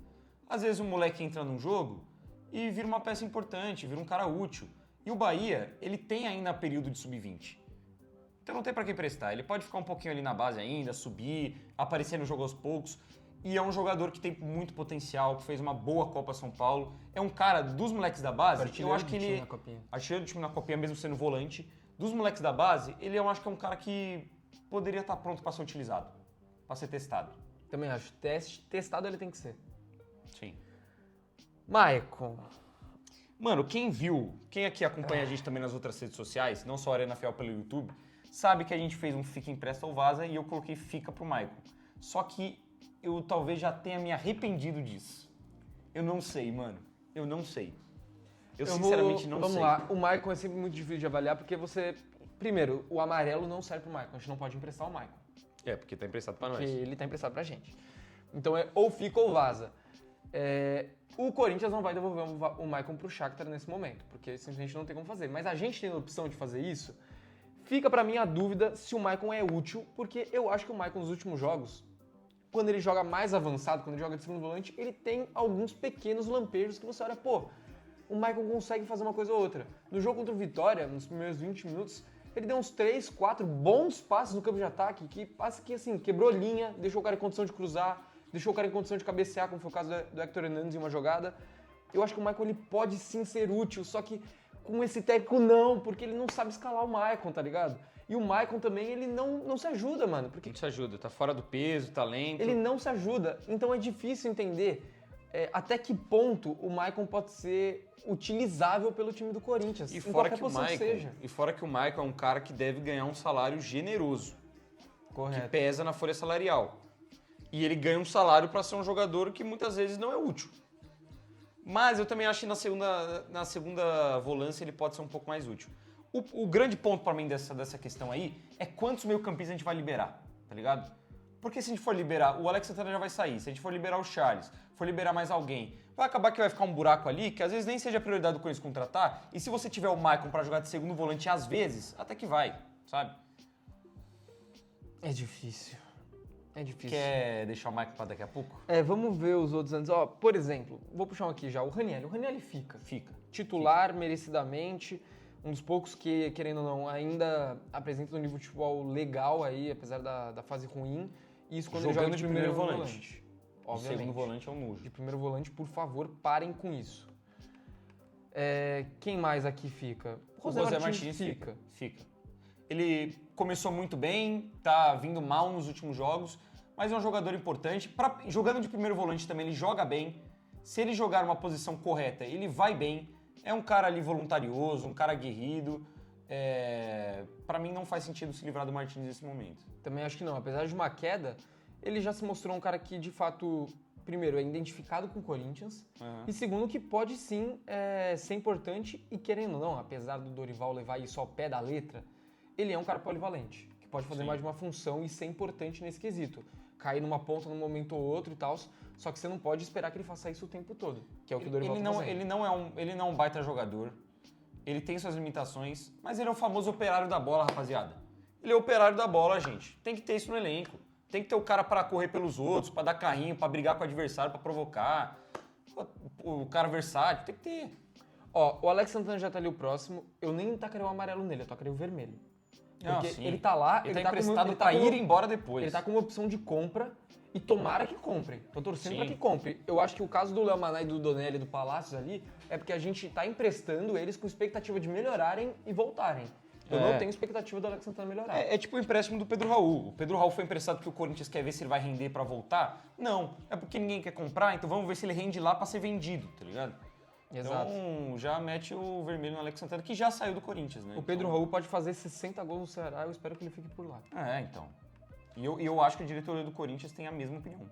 B: Às vezes o moleque entra num jogo e vira uma peça importante, vira um cara útil. E o Bahia, ele tem ainda período de sub-20. Então não tem pra quem prestar. Ele pode ficar um pouquinho ali na base ainda, subir, aparecer no jogo aos poucos. E é um jogador que tem muito potencial, que fez uma boa Copa São Paulo. É um cara dos moleques da base, eu acho que ele... Artilheiro do time na Copinha, mesmo sendo volante. Dos moleques da base, ele eu acho que é um cara que poderia estar pronto pra ser utilizado, pra ser testado.
A: Também acho. Testado ele tem que ser.
B: Sim.
A: Maicon.
B: Mano, quem aqui acompanha a gente também nas outras redes sociais, não só a Arena Fiel pelo YouTube, sabe que a gente fez um Fica Empresta ou Vaza e eu coloquei Fica pro Maicon. Só que eu talvez já tenha me arrependido disso. Eu não sei, mano. Eu não sei. Eu sinceramente não sei.
A: Vamos lá. O Maicon é sempre muito difícil de avaliar porque você... Primeiro, o amarelo não serve pro Maicon. A gente não pode emprestar o Maicon.
B: É, porque tá emprestado pra
A: Porque
B: nós.
A: ele tá emprestado pra gente. Então é ou fica ou vaza. O Corinthians não vai devolver o Maicon pro Shakhtar nesse momento, porque simplesmente não tem como fazer. Mas a gente tem a opção de fazer isso. Fica pra mim a dúvida se o Maicon é útil, porque eu acho que o Maicon nos últimos jogos, quando ele joga mais avançado, quando ele joga de segundo volante, ele tem alguns pequenos lampejos que você olha, pô, o Maicon consegue fazer uma coisa ou outra. No jogo contra o Vitória, nos primeiros 20 minutos, ele deu uns 3, 4 bons passes no campo de ataque, que passe que assim, quebrou linha, deixou o cara em condição de cruzar, deixou o cara em condição de cabecear, como foi o caso do Hector Hernandes em uma jogada. Eu acho que o Maicon ele pode sim ser útil, só que com esse técnico não, porque ele não sabe escalar o Maicon, tá ligado? E o Maicon também, ele não se ajuda, mano. Porque
B: Não se ajuda, tá fora do peso, tá lento.
A: ele não se ajuda, então é difícil entender até que ponto o Maicon pode ser utilizável pelo time do Corinthians,
B: E
A: em
B: fora,
A: qualquer
B: que o
A: posição que
B: Maicon,
A: seja.
B: e fora que o Maicon é um cara que deve ganhar um salário generoso, que
A: Correto.
B: pesa na folha salarial. E ele ganha um salário para ser um jogador que muitas vezes não é útil. Mas eu também acho que na segunda volância ele pode ser um pouco mais útil. O grande ponto para mim dessa questão aí é quantos meio-campistas a gente vai liberar, tá ligado? Porque se a gente for liberar, o Alex Santana já vai sair. Se a gente for liberar o Charles, for liberar mais alguém, vai acabar que vai ficar um buraco ali que às vezes nem seja a prioridade do Corinthians contratar. E se você tiver o Maicon para jogar de segundo volante, às vezes, até que vai, sabe?
A: É difícil. É difícil.
B: Quer deixar o Maicon para daqui a pouco?
A: Vamos ver os outros antes. Ó, por exemplo, vou puxar um aqui já. O Ranieri. O Ranieri fica.
B: Fica.
A: Titular, merecidamente. Um dos poucos que, querendo ou não, ainda apresenta um nível de futebol legal aí, apesar da fase ruim. Isso quando
B: Jogando
A: ele joga de primeiro volante.
B: O
A: Obviamente.
B: segundo volante é um nojo.
A: De primeiro volante, por favor, parem com isso. Quem mais aqui fica?
B: O José Martins fica. Ele começou muito bem, tá vindo mal nos últimos jogos, mas é um jogador importante. Jogando de primeiro volante também, ele joga bem. Se ele jogar uma posição correta, ele vai bem. É um cara ali voluntarioso, um cara aguerrido. Pra mim não faz sentido se livrar do Martins nesse momento.
A: Também acho que não. Apesar de uma queda, ele já se mostrou um cara que, de fato, primeiro, é identificado com o Corinthians.
B: Uhum.
A: E segundo, que pode sim ser importante. E querendo ou não, apesar do Dorival levar isso ao pé da letra, ele é um cara polivalente, que pode fazer mais de uma função e ser importante nesse quesito. Cair numa ponta num momento ou outro e tal, só que você não pode esperar que ele faça isso o tempo todo, que é o que o Dorival tá fazendo.
B: Ele não é um baita jogador, ele tem suas limitações, mas ele é o famoso operário da bola, rapaziada. Ele é o operário da bola, gente. Tem que ter isso no elenco. Tem que ter o cara para correr pelos outros, para dar carrinho, para brigar com o adversário, para provocar. O cara versátil, tem que ter.
A: Ó, o Alex Santana já tá ali o próximo, eu nem tacaria o amarelo nele, eu tacaria o vermelho. Porque ele tá lá,
B: ele tá emprestado pra ir embora depois.
A: Ele tá com uma opção de compra e tomara que compre. Tô torcendo pra que compre. Eu acho que o caso do Léo Maná e do Donelli e do Palácios ali é porque a gente tá emprestando eles com expectativa de melhorarem e voltarem. Eu não tenho expectativa do Alex Santana melhorar.
B: É tipo o empréstimo do Pedro Raul. O Pedro Raul foi emprestado porque o Corinthians quer ver se ele vai render pra voltar? Não. É porque ninguém quer comprar, então vamos ver se ele rende lá pra ser vendido, tá ligado?
A: Exato.
B: Então já mete o vermelho no Alex Santana, que já saiu do Corinthians, né?
A: O Pedro Raul pode fazer 60 gols no Ceará, eu espero que ele fique por lá.
B: Então. E eu acho que a diretoria do Corinthians tem a mesma opinião.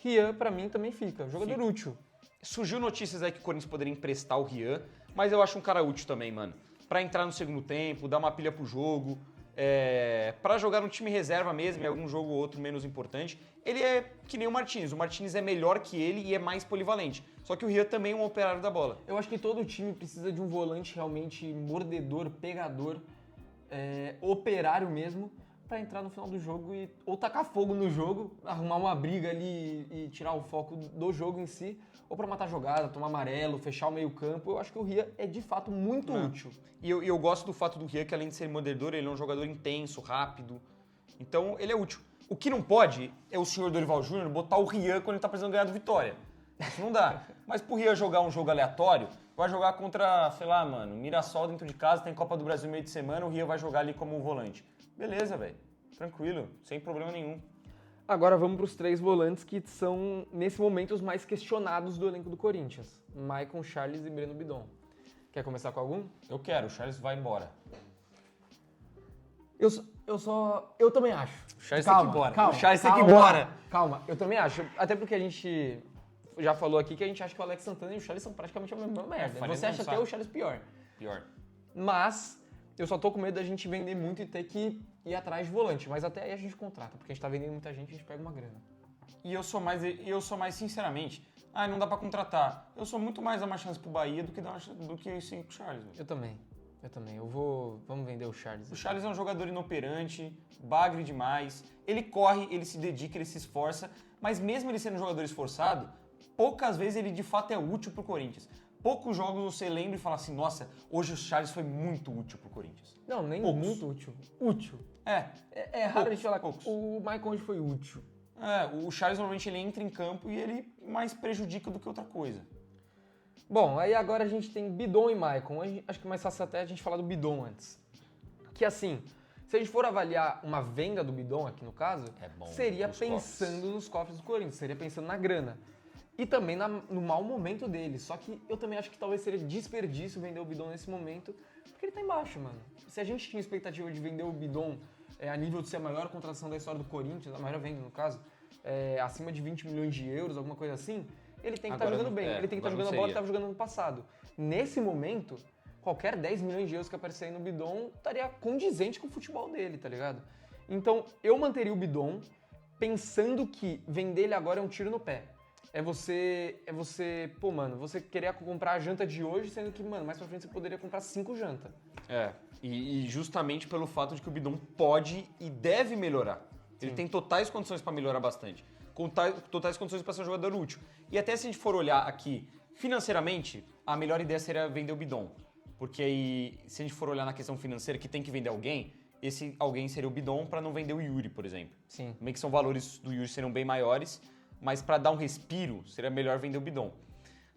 A: Rian, pra mim, também fica. Jogador útil.
B: Surgiu notícias aí que o Corinthians poderia emprestar o Rian, mas eu acho um cara útil também, mano. Pra entrar no segundo tempo, dar uma pilha pro jogo, pra jogar no time reserva mesmo, em algum jogo ou outro menos importante. Ele é que nem o Martínez. O Martínez é melhor que ele e é mais polivalente. Só que o Rian também é um operário da bola.
A: Eu acho que todo time precisa de um volante realmente mordedor, pegador, operário mesmo, pra entrar no final do jogo e ou tacar fogo no jogo, arrumar uma briga ali e tirar o foco do jogo em si, ou pra matar jogada, tomar amarelo, fechar o meio-campo. Eu acho que o Rian é de fato muito útil.
B: E eu gosto do fato do Rian que além de ser mordedor, ele é um jogador intenso, rápido. Então ele é útil. O que não pode é o senhor Dorival Júnior botar o Rian quando ele tá precisando ganhar do Vitória. Isso não dá. Mas pro Rian jogar um jogo aleatório, vai jogar contra, sei lá, mano, Mirassol dentro de casa, tem Copa do Brasil no meio de semana, o Rian vai jogar ali como um volante. Beleza, velho. Tranquilo, sem problema nenhum.
A: Agora vamos para os 3 volantes que são, nesse momento, os mais questionados do elenco do Corinthians. Maicon, Charles e Breno Bidon. Quer começar com algum?
B: Eu quero, o Charles vai embora.
A: Eu também acho.
B: O Charles tem que ir embora. O Charles tem que ir
A: calma,
B: embora.
A: Calma, eu também acho. Até porque a gente já falou aqui que a gente acha que o Alex Santana e o Charles são praticamente a mesma merda. Você acha até o Charles pior.
B: Pior.
A: Mas eu só tô com medo da gente vender muito e ter que ir atrás de volante. Mas até aí a gente contrata, porque a gente tá vendendo muita gente, a gente pega uma grana.
B: E eu sou mais sinceramente, não dá pra contratar. Eu sou muito mais dar uma chance pro Bahia do que esse Charles. Véio.
A: Eu também. Vamos vender o Charles.
B: O Charles é um jogador inoperante, bagre demais. Ele corre, ele se dedica, ele se esforça. Mas mesmo ele sendo um jogador esforçado, poucas vezes ele de fato é útil pro Corinthians. Poucos jogos você lembra e fala assim, nossa, hoje o Charles foi muito útil pro Corinthians.
A: Não, nem
B: poucos.
A: Muito útil. Útil. É raro
B: Poucos,
A: a gente falar
B: poucos.
A: O Maicon hoje foi útil.
B: O Charles normalmente ele entra em campo e ele mais prejudica do que outra coisa.
A: Bom, aí agora a gente tem Bidon e Maicon. Acho que é mais fácil até a gente falar do Bidon antes. Que assim, se a gente for avaliar uma venda do Bidon aqui no caso, seria pensando nos cofres do Corinthians, seria pensando na grana. E também no mau momento dele. Só que eu também acho que talvez seria desperdício vender o Bidon nesse momento, porque ele tá embaixo, mano. Se a gente tinha expectativa de vender o Bidon a nível de ser a maior contratação da história do Corinthians, a maior venda no caso, acima de 20 milhões de euros, alguma coisa assim, ele tem que estar jogando bem. Ele tem que estar jogando a bola que estava jogando no passado. Nesse momento, qualquer 10 milhões de euros que aparecer aí no Bidon estaria condizente com o futebol dele, tá ligado? Então, eu manteria o Bidon pensando que vender ele agora é um tiro no pé. Você querer comprar a janta de hoje, sendo que, mano, mais pra frente você poderia comprar 5 jantas.
B: E justamente pelo fato de que o Bidon pode e deve melhorar. Ele tem totais condições para melhorar bastante. Totais condições para ser um jogador útil. E até se a gente for olhar aqui, financeiramente, a melhor ideia seria vender o Bidon. Porque aí, se a gente for olhar na questão financeira, que tem que vender alguém, esse alguém seria o Bidon para não vender o Yuri, por exemplo.
A: Sim.
B: Também que são valores do Yuri seriam bem maiores, mas para dar um respiro, seria melhor vender o Bidon.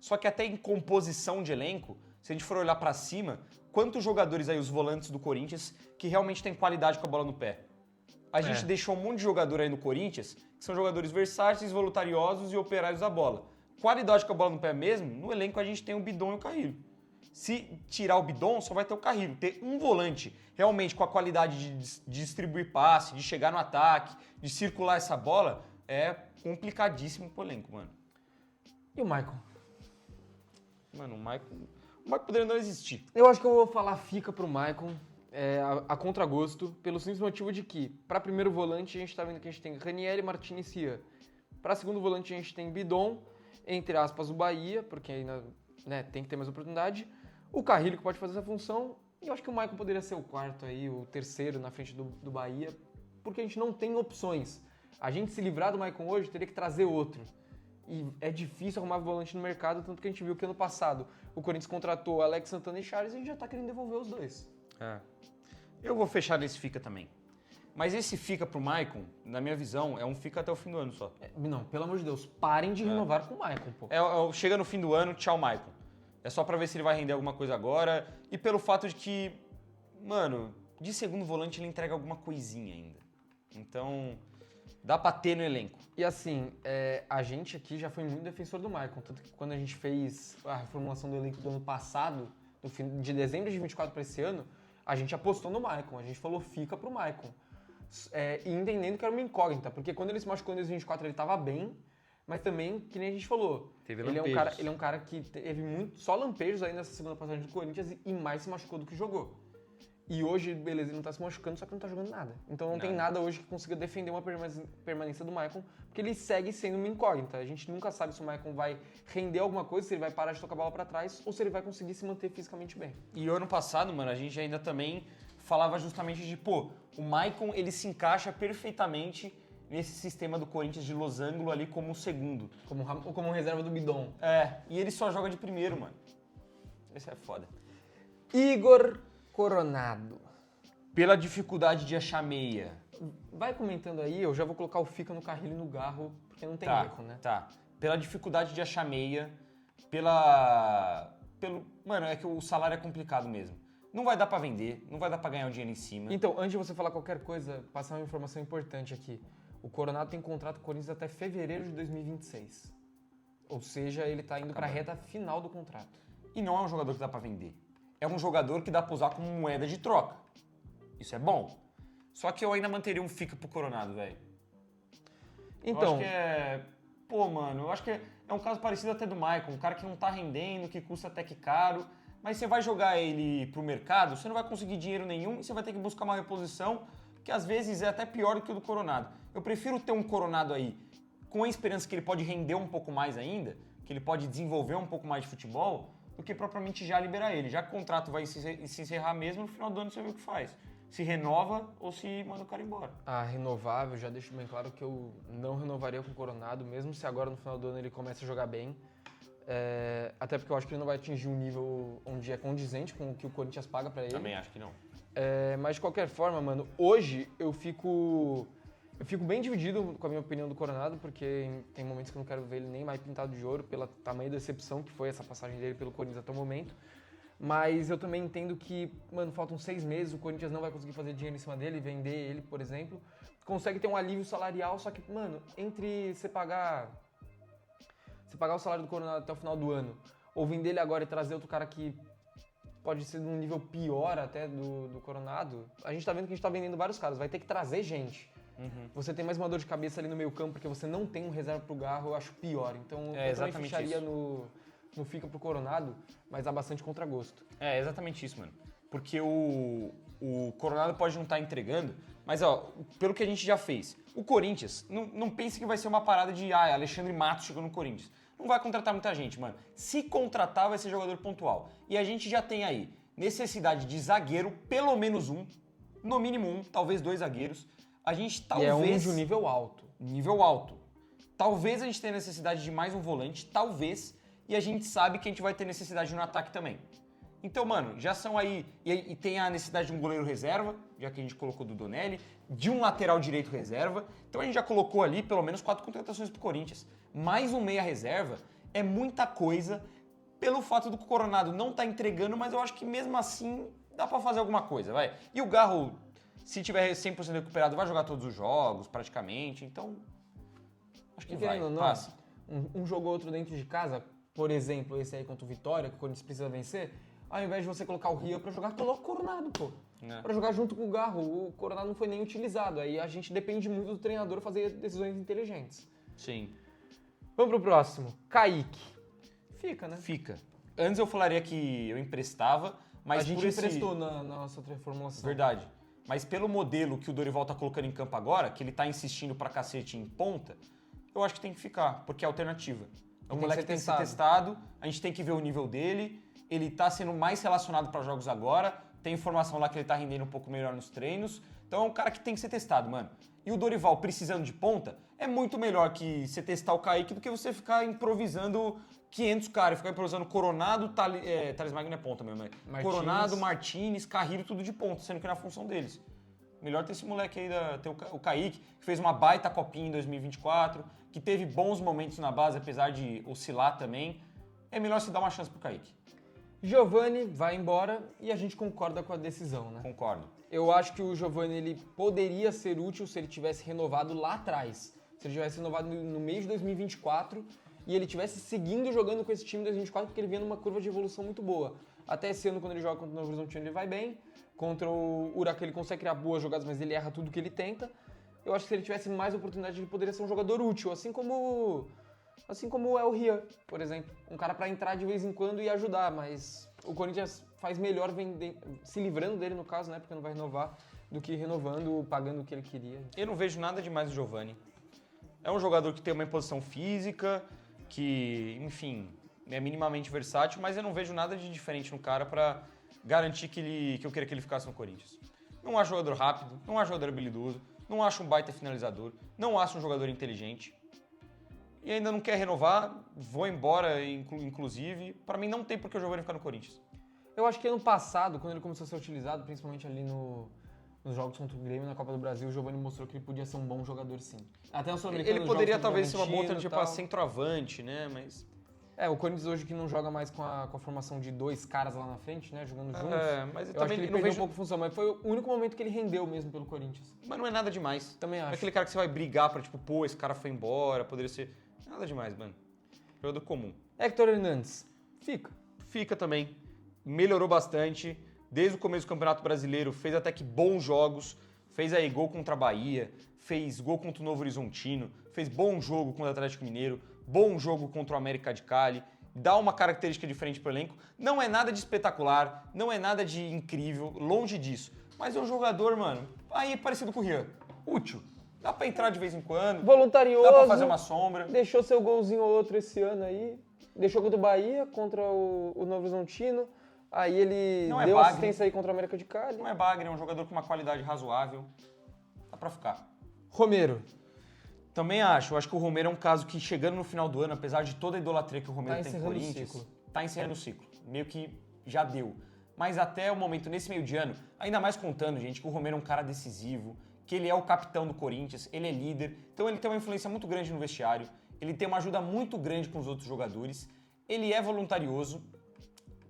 B: Só que até em composição de elenco, se a gente for olhar para cima, quantos jogadores aí, os volantes do Corinthians, que realmente têm qualidade com a bola no pé? A gente deixou um monte de jogador aí no Corinthians, que são jogadores versáteis, voluntariosos e operários da bola. Qualidade com a bola no pé mesmo, no elenco a gente tem o Bidon e o Carrillo. Se tirar o Bidon, só vai ter o Carrillo. Ter um volante realmente com a qualidade de distribuir passe, de chegar no ataque, de circular essa bola, é complicadíssimo pro elenco, mano.
A: E o Maicon?
B: Mano, o Maicon poderia não existir.
A: Eu acho que eu vou falar fica pro Maicon. A contragosto, pelo simples motivo de que, para primeiro volante, a gente tá vendo que a gente tem Ranieri, Martínez e Rian. Para segundo volante, a gente tem Bidon, entre aspas, o Bahia, porque ainda tem que ter mais oportunidade. O Carrillo, que pode fazer essa função. E eu acho que o Maicon poderia ser o quarto aí, o terceiro na frente do Bahia, porque a gente não tem opções. A gente se livrar do Maicon hoje, teria que trazer outro. E é difícil arrumar volante no mercado, tanto que a gente viu que ano passado o Corinthians contratou Alex Santana e Charles e a gente já tá querendo devolver os dois.
B: Eu vou fechar nesse fica também. Mas esse fica pro Maicon, na minha visão, é um fica até o fim do ano só.
A: Não, pelo amor de Deus, parem de renovar com o Maicon, pô.
B: Chega no fim do ano, tchau Maicon. É só pra ver se ele vai render alguma coisa agora. E pelo fato de que mano, de segundo volante ele entrega alguma coisinha ainda. Então, dá pra ter no elenco.
A: E assim, a gente aqui já foi muito defensor do Maicon, tanto que quando a gente fez a reformulação do elenco do ano passado, de dezembro de 24 para esse ano, a gente apostou no Maicon, a gente falou fica pro Maicon. E entendendo que era uma incógnita, porque quando ele se machucou em 2024 ele tava bem, mas também, que nem a gente falou, ele é um cara que teve só lampejos aí nessa segunda passagem do Corinthians e mais se machucou do que jogou. E hoje, beleza, ele não tá se machucando, só que não tá jogando nada. Então não tem nada hoje que consiga defender uma permanência do Maicon, porque ele segue sendo uma incógnita. A gente nunca sabe se o Maicon vai render alguma coisa, se ele vai parar de tocar a bola pra trás, ou se ele vai conseguir se manter fisicamente bem.
B: E ano passado, mano, a gente ainda também falava justamente de, o Maicon, ele se encaixa perfeitamente nesse sistema do Corinthians de losango ali como um segundo.
A: Como reserva do Bidon.
B: E ele só joga de primeiro, mano. Esse é foda.
A: Igor Coronado.
B: Pela dificuldade de achar meia.
A: Vai comentando aí, eu já vou colocar o Fica no Carrilho e no Garro, porque não tem erro, né?
B: Tá. Pela dificuldade de achar meia, Mano, é que o salário é complicado mesmo. Não vai dar pra vender, não vai dar pra ganhar um dinheiro em cima.
A: Então, antes de você falar qualquer coisa, passar uma informação importante aqui. O Coronado tem contrato com o Corinthians até fevereiro de 2026. Ou seja, ele tá indo pra reta final do contrato.
B: E não é um jogador que dá pra vender. É um jogador que dá pra usar como moeda de troca. Isso é bom. Só que eu ainda manteria um Fica pro Coronado, velho.
A: Então...
B: eu acho que é um caso parecido até do Maicon. Um cara que não tá rendendo, que custa até que caro. Mas você vai jogar ele pro mercado, você não vai conseguir dinheiro nenhum e você vai ter que buscar uma reposição que às vezes é até pior do que o do Coronado. Eu prefiro ter um Coronado aí com a esperança que ele pode render um pouco mais ainda, que ele pode desenvolver um pouco mais de futebol, do que propriamente já liberar ele. Já que o contrato vai se encerrar mesmo, no final do ano você vê o que faz. Se renova ou se manda o cara embora.
A: Renovável, já deixo bem claro que eu não renovaria com o Coronado, mesmo se agora no final do ano ele começa a jogar bem. Até porque eu acho que ele não vai atingir um nível onde é condizente com o que o Corinthians paga pra ele.
B: Também acho que não.
A: Mas de qualquer forma, mano, hoje eu fico bem dividido com a minha opinião do Coronado, porque tem momentos que eu não quero ver ele nem mais pintado de ouro, pela tamanha decepção que foi essa passagem dele pelo Corinthians até o momento. Mas eu também entendo que, mano, faltam 6 meses, o Corinthians não vai conseguir fazer dinheiro em cima dele, vender ele, por exemplo. Consegue ter um alívio salarial, só que, mano, entre você pagar o salário do Coronado até o final do ano, ou vender ele agora e trazer outro cara que pode ser num nível pior até do Coronado, a gente tá vendo que a gente tá vendendo vários caras, vai ter que trazer gente. Você tem mais uma dor de cabeça ali no meio campo, porque você não tem um reserva pro Garro, eu acho pior. Então eu também fecharia no Fica pro Coronado, mas há bastante contragosto.
B: É exatamente isso, mano. Porque o Coronado pode não estar entregando, mas pelo que a gente já fez, o Corinthians, não pense que vai ser uma parada de Alexandre Matos chegou no Corinthians. Não vai contratar muita gente, mano. Se contratar, vai ser jogador pontual. E a gente já tem aí necessidade de zagueiro, pelo menos um, no mínimo um, talvez 2 zagueiros. A gente talvez...
A: E é um de um nível alto.
B: Nível alto. Talvez a gente tenha necessidade de mais um volante, talvez. E a gente sabe que a gente vai ter necessidade no ataque também. Então, mano, já são aí... E tem a necessidade de um goleiro reserva, já que a gente colocou do Donelli, de um lateral direito reserva. Então a gente já colocou ali pelo menos 4 contratações pro Corinthians. Mais um meia reserva é muita coisa pelo fato do Coronado não estar entregando, mas eu acho que mesmo assim dá pra fazer alguma coisa, vai. E o Garro, se tiver 100% recuperado, vai jogar todos os jogos, praticamente. Então, acho que vai, passa.
A: Um jogo ou outro dentro de casa, por exemplo, esse aí contra o Vitória, que o Corinthians precisa vencer, ao invés de você colocar o Rio pra jogar, coloca o Coronado, pô. Pra jogar junto com o Garro. O Coronado não foi nem utilizado. Aí a gente depende muito do treinador fazer decisões inteligentes.
B: Sim.
A: Vamos pro próximo. Kaique. Fica, né?
B: Fica. Antes eu falaria que eu emprestava, mas
A: a gente emprestou na nossa reformulação.
B: Verdade. Mas pelo modelo que o Dorival tá colocando em campo agora, que ele tá insistindo pra cacete em ponta, eu acho que tem que ficar, porque é alternativa. É um moleque que tem que ser testado, a gente tem que ver o nível dele, ele tá sendo mais relacionado para jogos agora, tem informação lá que ele tá rendendo um pouco melhor nos treinos, então é um cara que tem que ser testado, mano. E o Dorival precisando de ponta, é muito melhor que você testar o Kaique do que você ficar improvisando 500 caras, ficar improvisando Coronado, Thales Magno é ponta mesmo, Coronado, Martínez, Carrilho, tudo de ponta, sendo que não é a função deles. Melhor ter esse moleque aí, ter o Kaique, que fez uma baita copinha em 2024, que teve bons momentos na base, apesar de oscilar também. É melhor se dar uma chance pro Kaique.
A: Giovani vai embora e a gente concorda com a decisão, né?
B: Concordo.
A: Eu acho que o Giovani ele poderia ser útil se ele tivesse renovado lá atrás. Se ele tivesse renovado no mês de 2024 e ele tivesse seguindo jogando com esse time em 2024, porque ele vinha numa curva de evolução muito boa. Até esse ano, quando ele joga contra o Novo Horizontino, ele vai bem. Contra o Huracan, ele consegue criar boas jogadas, mas ele erra tudo que ele tenta. Eu acho que se ele tivesse mais oportunidade, ele poderia ser um jogador útil, assim como é o Rian, por exemplo. Um cara pra entrar de vez em quando e ajudar, mas o Corinthians faz melhor se livrando dele, no caso, né, porque não vai renovar, do que renovando, pagando o que ele queria.
B: Eu não vejo nada demais no Giovani. É um jogador que tem uma imposição física, que, enfim, é minimamente versátil, mas eu não vejo nada de diferente no cara pra garantir que eu queria que ele ficasse no Corinthians. Não acho jogador rápido, não acho jogador habilidoso, não acho um baita finalizador, não acho um jogador inteligente. E ainda não quer renovar, vou embora, inclusive. Pra mim não tem por que o Giovani ficar no Corinthians.
A: Eu acho que ano passado, quando ele começou a ser utilizado, principalmente ali nos jogos contra o Grêmio na Copa do Brasil, o Giovani mostrou que ele podia ser um bom jogador, sim. Até no Sul-Americano.
B: Ele poderia talvez ser uma boa alternativa para centroavante, né? Mas
A: o Corinthians hoje que não joga mais com a formação de dois caras lá na frente, né? Jogando juntos.
B: Mas
A: eu
B: também
A: acho que ele perdeu um pouco de função, mas foi o único momento que ele rendeu mesmo pelo Corinthians.
B: Mas não é nada demais.
A: Também acho.
B: É aquele cara que você vai brigar pra, tipo, pô, esse cara foi embora, poderia ser... Nada demais, mano. Jogador comum.
A: Hector Hernandes, fica.
B: Fica também. Melhorou bastante. Desde o começo do Campeonato Brasileiro, fez até que bons jogos. Fez aí gol contra a Bahia, fez gol contra o Novo Horizontino, fez bom jogo contra o Atlético Mineiro, bom jogo contra o América de Cali. Dá uma característica diferente pro elenco. Não é nada de espetacular, não é nada de incrível, longe disso. Mas é um jogador, mano, aí parecido com o Rian. Útil. Dá pra entrar de vez em quando.
A: Voluntarioso.
B: Dá pra fazer uma sombra.
A: Deixou seu golzinho ou outro esse ano aí. Deixou contra o Bahia, contra o Novo Horizontino. Aí ele deu assistência aí contra o América de Cali.
B: Não é bagre, é um jogador com uma qualidade razoável. Dá pra ficar.
A: Romero.
B: Também acho. Eu acho que o Romero é um caso que, chegando no final do ano, apesar de toda a idolatria que o Romero tem com o Corinthians, tá encerrando o ciclo. Meio que já deu. Mas até o momento, nesse meio de ano, ainda mais contando, gente, que o Romero é um cara decisivo, que ele é o capitão do Corinthians, ele é líder, então ele tem uma influência muito grande no vestiário, ele tem uma ajuda muito grande com os outros jogadores, ele é voluntarioso,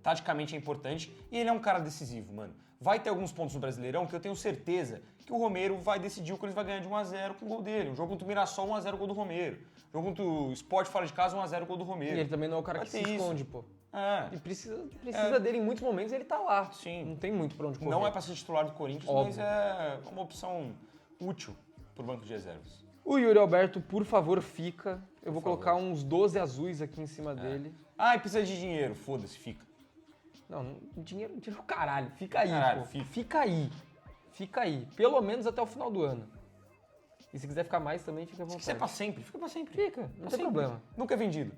B: taticamente é importante, e ele é um cara decisivo, mano. Vai ter alguns pontos no Brasileirão que eu tenho certeza que o Romero vai decidir, o Corinthians vai ganhar de 1x0 com o gol dele. Um jogo contra o Mirassol, 1x0 gol do Romero. Um jogo contra o Sport fora de casa, 1x0 gol do Romero.
A: E ele também não é o cara que se esconde, pô.
B: É.
A: E precisa dele em muitos momentos, ele tá lá.
B: Sim.
A: Não tem muito pra onde correr.
B: Não é pra ser titular do Corinthians,
A: óbvio,
B: mas é uma opção útil pro banco de reservas.
A: O Yuri Alberto, por favor, fica. Eu vou colocar uns 12 azuis aqui em cima dele.
B: Ah, e precisa de dinheiro. Foda-se, fica.
A: Não, dinheiro caralho. Fica aí,
B: caralho,
A: pô. Fica aí. Fica aí. Pelo menos até o final do ano. E se quiser ficar mais também, fica à vontade.
B: Se quiser pra sempre, fica pra sempre.
A: Fica, não tem problema.
B: Nunca é vendido.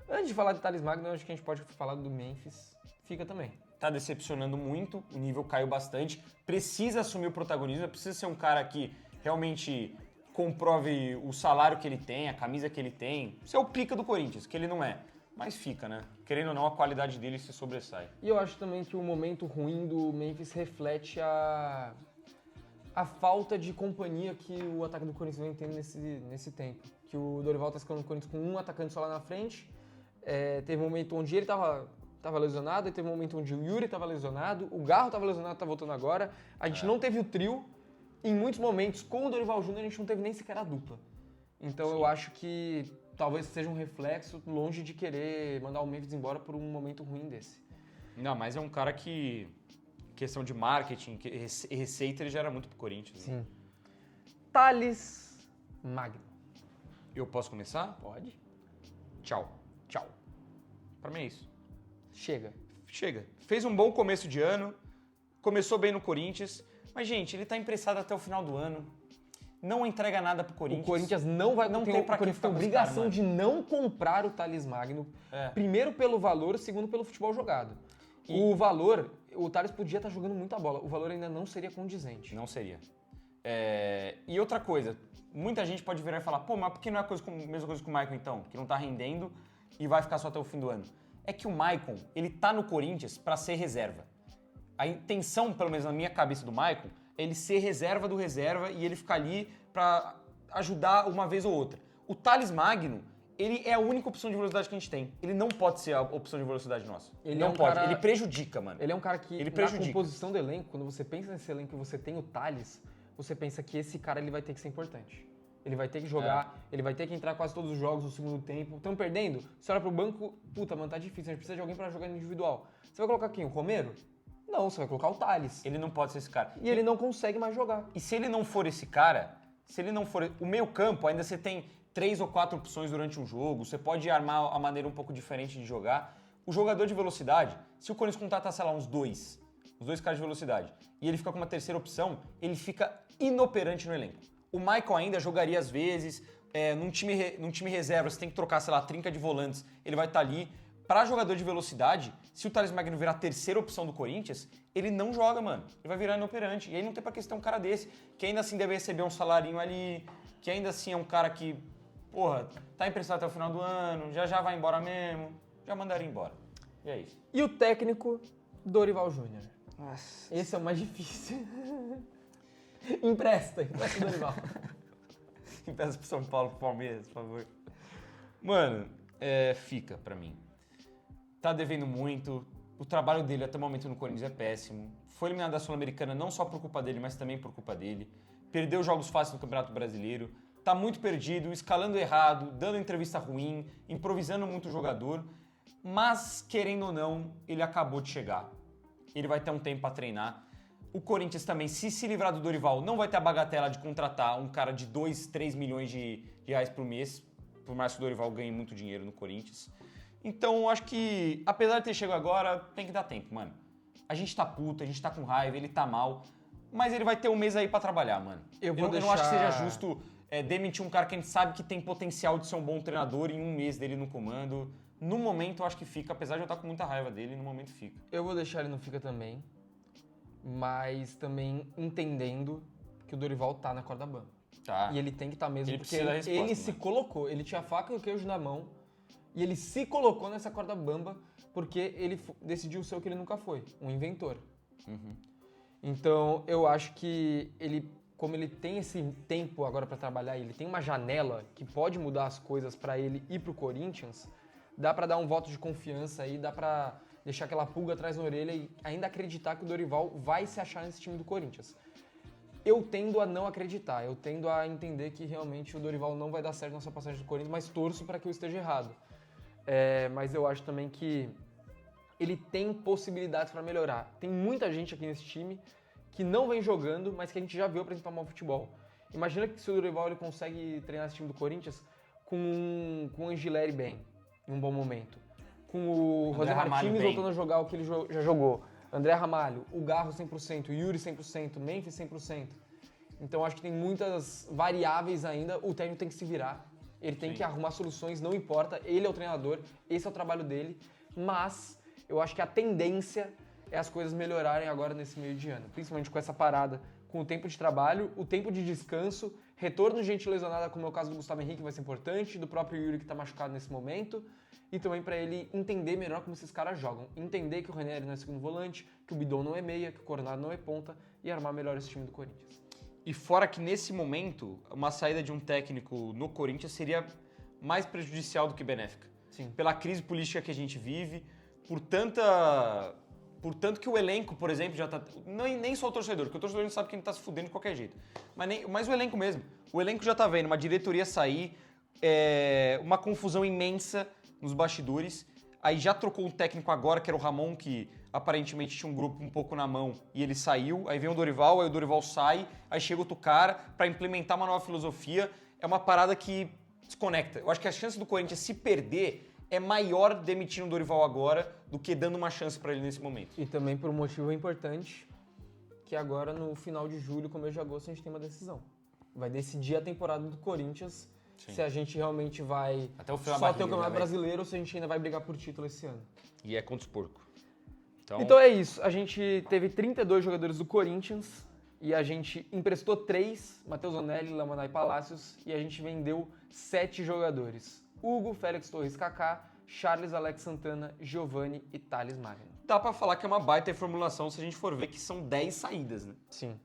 A: Antes de falar de Thales Magno, acho que a gente pode falar do Memphis. Fica também.
B: Tá decepcionando muito, o nível caiu bastante. Precisa assumir o protagonismo, precisa ser um cara que realmente comprove o salário que ele tem, a camisa que ele tem. Isso é o pica do Corinthians, que ele não é. Mas fica, né? Querendo ou não, a qualidade dele se sobressai.
A: E eu acho também que o momento ruim do Memphis reflete a falta de companhia que o ataque do Corinthians vem tendo nesse tempo. Que o Dorival tá escalando o Corinthians com um atacante só lá na frente. Teve um momento onde ele tava lesionado, e teve um momento onde o Yuri tava lesionado, o Garro tava lesionado, tá voltando agora. A gente não teve o trio. Em muitos momentos, com o Dorival Júnior, a gente não teve nem sequer a dupla. Então eu acho que talvez seja um reflexo longe de querer mandar o Memphis embora por um momento ruim desse.
B: Não, mas é um cara que, questão de marketing e receita, ele gera muito pro Corinthians.
A: Sim. Né? Thales Magno.
B: Eu posso começar?
A: Pode.
B: Tchau. Pra mim é isso.
A: Chega.
B: Fez um bom começo de ano, começou bem no Corinthians, mas, gente, ele tá emprestado até o final do ano. Não entrega nada pro Corinthians.
A: O Corinthians não vai...
B: Não tem pra que
A: ficar obrigação de não comprar o Thales Magno. Primeiro pelo valor, segundo pelo futebol jogado. O valor, o Thales podia estar jogando muita bola. O valor ainda não seria condizente.
B: Não seria. E outra coisa, muita gente pode virar e falar, pô, mas por que não é a mesma coisa com o Maicon então? Que não tá rendendo e vai ficar só até o fim do ano. É que o Maicon, ele tá no Corinthians pra ser reserva. A intenção, pelo menos na minha cabeça do Maicon, é ele ser reserva do reserva e ele ficar ali pra ajudar uma vez ou outra. O Thales Magno, ele é a única opção de velocidade que a gente tem. Ele não pode ser a opção de velocidade nossa.
A: Ele
B: não
A: é um
B: pode.
A: cara-
B: Ele prejudica, mano.
A: Ele é um cara que,
B: Ele
A: na
B: prejudica.
A: composição do elenco, quando você pensa nesse elenco e você tem o Thales, você pensa que esse cara ele vai ter que ser importante. Ele vai ter que jogar, ele vai ter que entrar quase todos os jogos no segundo tempo. Estão perdendo? Você olha pro banco, puta, mano, tá difícil, a gente precisa de alguém pra jogar individual. Você vai colocar quem? O Romero? Não, você vai colocar o Thales.
B: Ele não pode ser esse cara.
A: E ele não consegue mais jogar.
B: E se ele não for esse cara, se ele não for... O meio campo, ainda você tem 3 ou 4 opções durante um jogo, você pode armar a maneira um pouco diferente de jogar. O jogador de velocidade, se o Corinthians contratar, sei lá, os dois caras de velocidade, e ele fica com uma terceira opção, ele fica inoperante no elenco. O Michael ainda jogaria às vezes, num time reserva, você tem que trocar, sei lá, trinca de volantes, ele vai estar ali. Para jogador de velocidade, se o Thales Magno virar a terceira opção do Corinthians, ele não joga, mano. Ele vai virar inoperante. E aí não tem pra que ter um cara desse, que ainda assim deve receber um salarinho ali, que ainda assim é um cara que, porra, tá emprestado até o final do ano, já vai embora mesmo, já mandaria embora. E é isso.
A: E o técnico, Dorival Júnior.
B: Nossa.
A: Esse é o mais difícil. Empresta o Dorival.
B: Empresta pro São Paulo, pro Palmeiras, por favor. Mano, fica pra mim. Tá devendo muito. O trabalho dele até o momento no Corinthians é péssimo. Foi eliminado da Sul-Americana não só por culpa dele, mas também por culpa dele. Perdeu jogos fáceis no Campeonato Brasileiro. Tá muito perdido, escalando errado, dando entrevista ruim, improvisando muito o jogador. Mas, querendo ou não, ele acabou de chegar. Ele vai ter um tempo pra treinar. O Corinthians também, se livrar do Dorival, não vai ter a bagatela de contratar um cara de 2, 3 milhões de reais por mês, por mais que o Dorival ganhe muito dinheiro no Corinthians. Então, acho que, apesar de ter chegado agora, tem que dar tempo, mano. A gente tá puto, a gente tá com raiva, ele tá mal, mas ele vai ter um mês aí pra trabalhar, mano. Eu não acho que seja justo demitir um cara que a gente sabe que tem potencial de ser um bom treinador em um mês dele no comando. No momento, eu acho que fica, apesar de eu estar com muita raiva dele, no momento fica.
A: Eu vou deixar ele no Fica também, mas também entendendo que o Dorival tá na corda bamba.
B: Tá.
A: E ele tem que estar mesmo,
B: Ele
A: porque
B: precisa da resposta,
A: ele se
B: né?
A: colocou, ele tinha a faca e o queijo na mão, e ele se colocou nessa corda bamba porque ele decidiu ser o que ele nunca foi, um inventor.
B: Uhum.
A: Então, eu acho que ele, como ele tem esse tempo agora para trabalhar, ele tem uma janela que pode mudar as coisas para ele ir pro Corinthians, dá para dar um voto de confiança aí, dá para deixar aquela pulga atrás da orelha e ainda acreditar que o Dorival vai se achar nesse time do Corinthians. Eu tendo a não acreditar, eu tendo a entender que realmente o Dorival não vai dar certo na sua passagem do Corinthians, mas torço para que eu esteja errado. Mas eu acho também que ele tem possibilidades para melhorar. Tem muita gente aqui nesse time que não vem jogando, mas que a gente já viu apresentar um bom futebol. Imagina que se o Dorival ele consegue treinar esse time do Corinthians com o Angileri bem, em um bom momento. Com o José Martins voltando a jogar o que ele já jogou. André Ramalho, o Garro 100%, o Yuri 100%, Memphis 100%. Então acho que tem muitas variáveis ainda, o técnico tem que se virar. Ele tem que arrumar soluções, não importa, ele é o treinador, esse é o trabalho dele, mas eu acho que a tendência é as coisas melhorarem agora nesse meio de ano, principalmente com essa parada, com o tempo de trabalho, o tempo de descanso, retorno de gente lesionada, como é o caso do Gustavo Henrique, vai ser importante, do próprio Yuri que está machucado nesse momento, e também para ele entender melhor como esses caras jogam, entender que o Ranieri não é segundo volante, que o Bidon não é meia, que o Coronado não é ponta, e armar melhor esse time do Corinthians.
B: E fora que nesse momento, uma saída de um técnico no Corinthians seria mais prejudicial do que benéfica.
A: Sim.
B: Pela crise política que a gente vive, por tanto que o elenco, por exemplo, já tá... Nem só o torcedor, porque o torcedor não sabe que ele tá se fudendo de qualquer jeito. Mas o elenco mesmo. O elenco já tá vendo uma diretoria sair, uma confusão imensa nos bastidores. Aí já trocou um técnico agora, que era o Ramon, que aparentemente tinha um grupo um pouco na mão e ele saiu. Aí vem o Dorival, aí o Dorival sai, aí chega outro cara para implementar uma nova filosofia. É uma parada que desconecta. Eu acho que a chance do Corinthians se perder é maior demitindo o Dorival agora do que dando uma chance para ele nesse momento.
A: E também por um motivo importante, que agora no final de julho, começo de agosto, a gente tem uma decisão. Vai decidir a temporada do Corinthians.
B: Sim.
A: Se a gente realmente vai
B: até o final
A: só ter o Campeonato Brasileiro ou se a gente ainda vai brigar por título esse ano.
B: E é contra os porcos.
A: Então é isso. A gente teve 32 jogadores do Corinthians e a gente emprestou 3, Matheus Onelli, Lamanai Palácios, e a gente vendeu 7 jogadores. Hugo, Félix Torres, Kaká, Charles, Alex Santana, Giovani e Thales Magno.
B: Dá pra falar que é uma baita reformulação se a gente for ver que são 10 saídas, né?
A: Sim.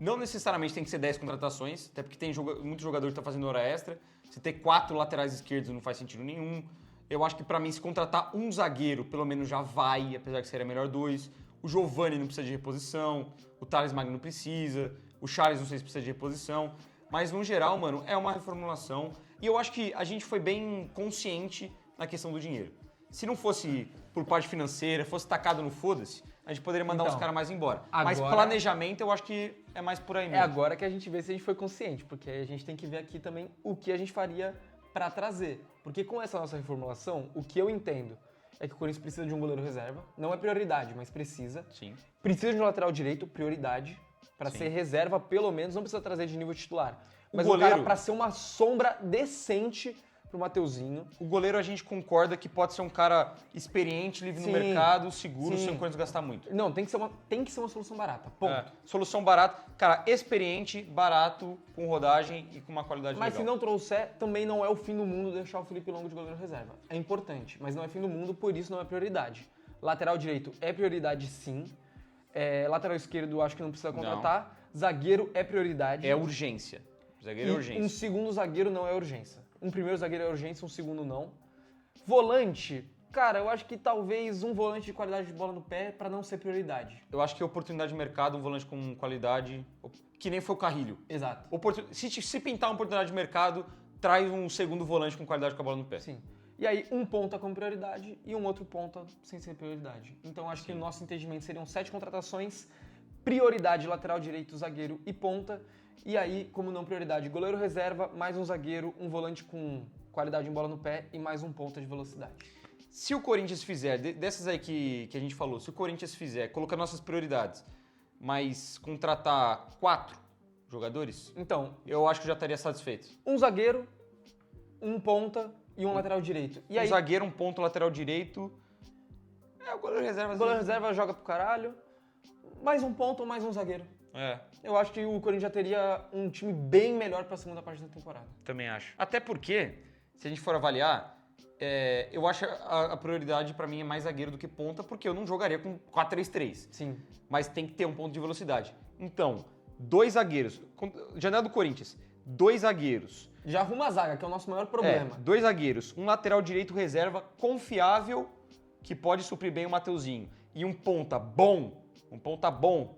B: Não necessariamente tem que ser 10 contratações, até porque tem muito jogador que tá fazendo hora extra. Você ter 4 laterais esquerdos não faz sentido nenhum. Eu acho que pra mim, se contratar um zagueiro, pelo menos já vai, apesar que seria melhor 2. O Giovani não precisa de reposição, o Thales Magno não precisa, o Charles não sei se precisa de reposição. Mas, no geral, mano, é uma reformulação. E eu acho que a gente foi bem consciente na questão do dinheiro. Se não fosse por parte financeira, fosse tacado no foda-se, a gente poderia mandar os caras mais embora. Mas planejamento, eu acho que é mais por aí mesmo.
A: É agora que a gente vê se a gente foi consciente, porque a gente tem que ver aqui também o que a gente faria pra trazer. Porque com essa nossa reformulação, o que eu entendo é que o Corinthians precisa de um goleiro reserva. Não é prioridade, mas precisa.
B: Sim.
A: Precisa de um lateral direito, prioridade. Pra ser reserva, pelo menos, não precisa trazer de nível titular. Mas o cara pra ser uma sombra decente pro Mateuzinho.
B: O goleiro a gente concorda que pode ser um cara experiente, livre no mercado, seguro, sem o Corinthians gastar muito.
A: Não, tem que ser uma solução barata. Ponto.
B: É. Solução barata. Cara, experiente, barato, com rodagem e com uma qualidade
A: Mas
B: legal.
A: se não trouxer, também não é o fim do mundo deixar o Felipe Longo de goleiro reserva. É importante, mas não é fim do mundo, por isso não é prioridade. Lateral direito é prioridade, sim. Lateral esquerdo acho que não precisa contratar. Não. Zagueiro é prioridade.
B: É urgência. Zagueiro é urgência.
A: Um segundo zagueiro não é urgência. Um primeiro zagueiro é urgência, um segundo não. Volante, cara, eu acho que talvez um volante de qualidade de bola no pé pra não ser prioridade.
B: Eu acho que é oportunidade de mercado, um volante com qualidade, que nem foi o Carrilho.
A: Exato.
B: Se pintar uma oportunidade de mercado, traz um segundo volante com qualidade com a bola no pé.
A: Sim. E aí, um ponta como prioridade e um outro ponta sem ser prioridade. Então, acho que o nosso entendimento seriam 7 contratações, prioridade lateral direito, zagueiro e ponta. E aí, como não prioridade, goleiro reserva, mais um zagueiro, um volante com qualidade em bola no pé e mais um ponta de velocidade.
B: Se o Corinthians fizer, dessas aí que a gente falou, se o Corinthians fizer, colocar nossas prioridades, mas contratar 4 jogadores,
A: então,
B: eu acho que já estaria satisfeito.
A: Um zagueiro, um ponta e um lateral direito. E aí,
B: um zagueiro, um ponto, lateral direito. O goleiro reserva.
A: O goleiro reserva joga pro caralho. Mais um ponto ou mais um zagueiro. Eu acho que o Corinthians já teria um time bem melhor pra segunda parte da temporada.
B: Também acho. Até porque, se a gente for avaliar, eu acho a prioridade pra mim é mais zagueiro do que ponta, porque eu não jogaria com 4-3-3.
A: Sim.
B: Mas tem que ter um ponto de velocidade. Então, 2 zagueiros. Janela do Corinthians, 2 zagueiros.
A: Já arruma a zaga, que é o nosso maior problema.
B: 2 zagueiros, um lateral direito reserva confiável, que pode suprir bem o Mateuzinho. E um ponta bom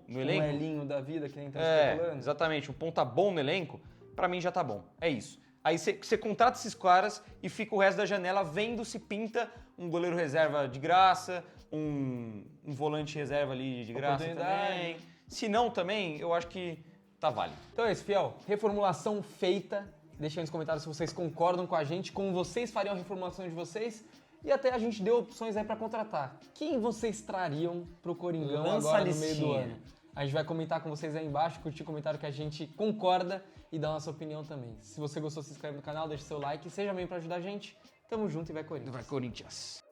B: no elenco.
A: Um Elinho da vida, que nem tá
B: especulando. Exatamente, um ponta bom no elenco, pra mim já tá bom. É isso. Aí você contrata esses caras e fica o resto da janela vendo se pinta um goleiro reserva de graça, um volante reserva ali de graça também. Se não também, eu acho que tá válido.
A: Então é isso, fiel. Reformulação feita. Deixa aí nos comentários se vocês concordam com a gente, como vocês fariam a reformulação de vocês. E até a gente deu opções aí pra contratar. Quem vocês trariam pro Coringão agora no meio do ano? A gente vai comentar com vocês aí embaixo, curtir o comentário que a gente concorda e dar nossa opinião também. Se você gostou, se inscreve no canal, deixa seu like, seja membro pra ajudar a gente. Tamo junto e vai Corinthians.
B: Vai Corinthians.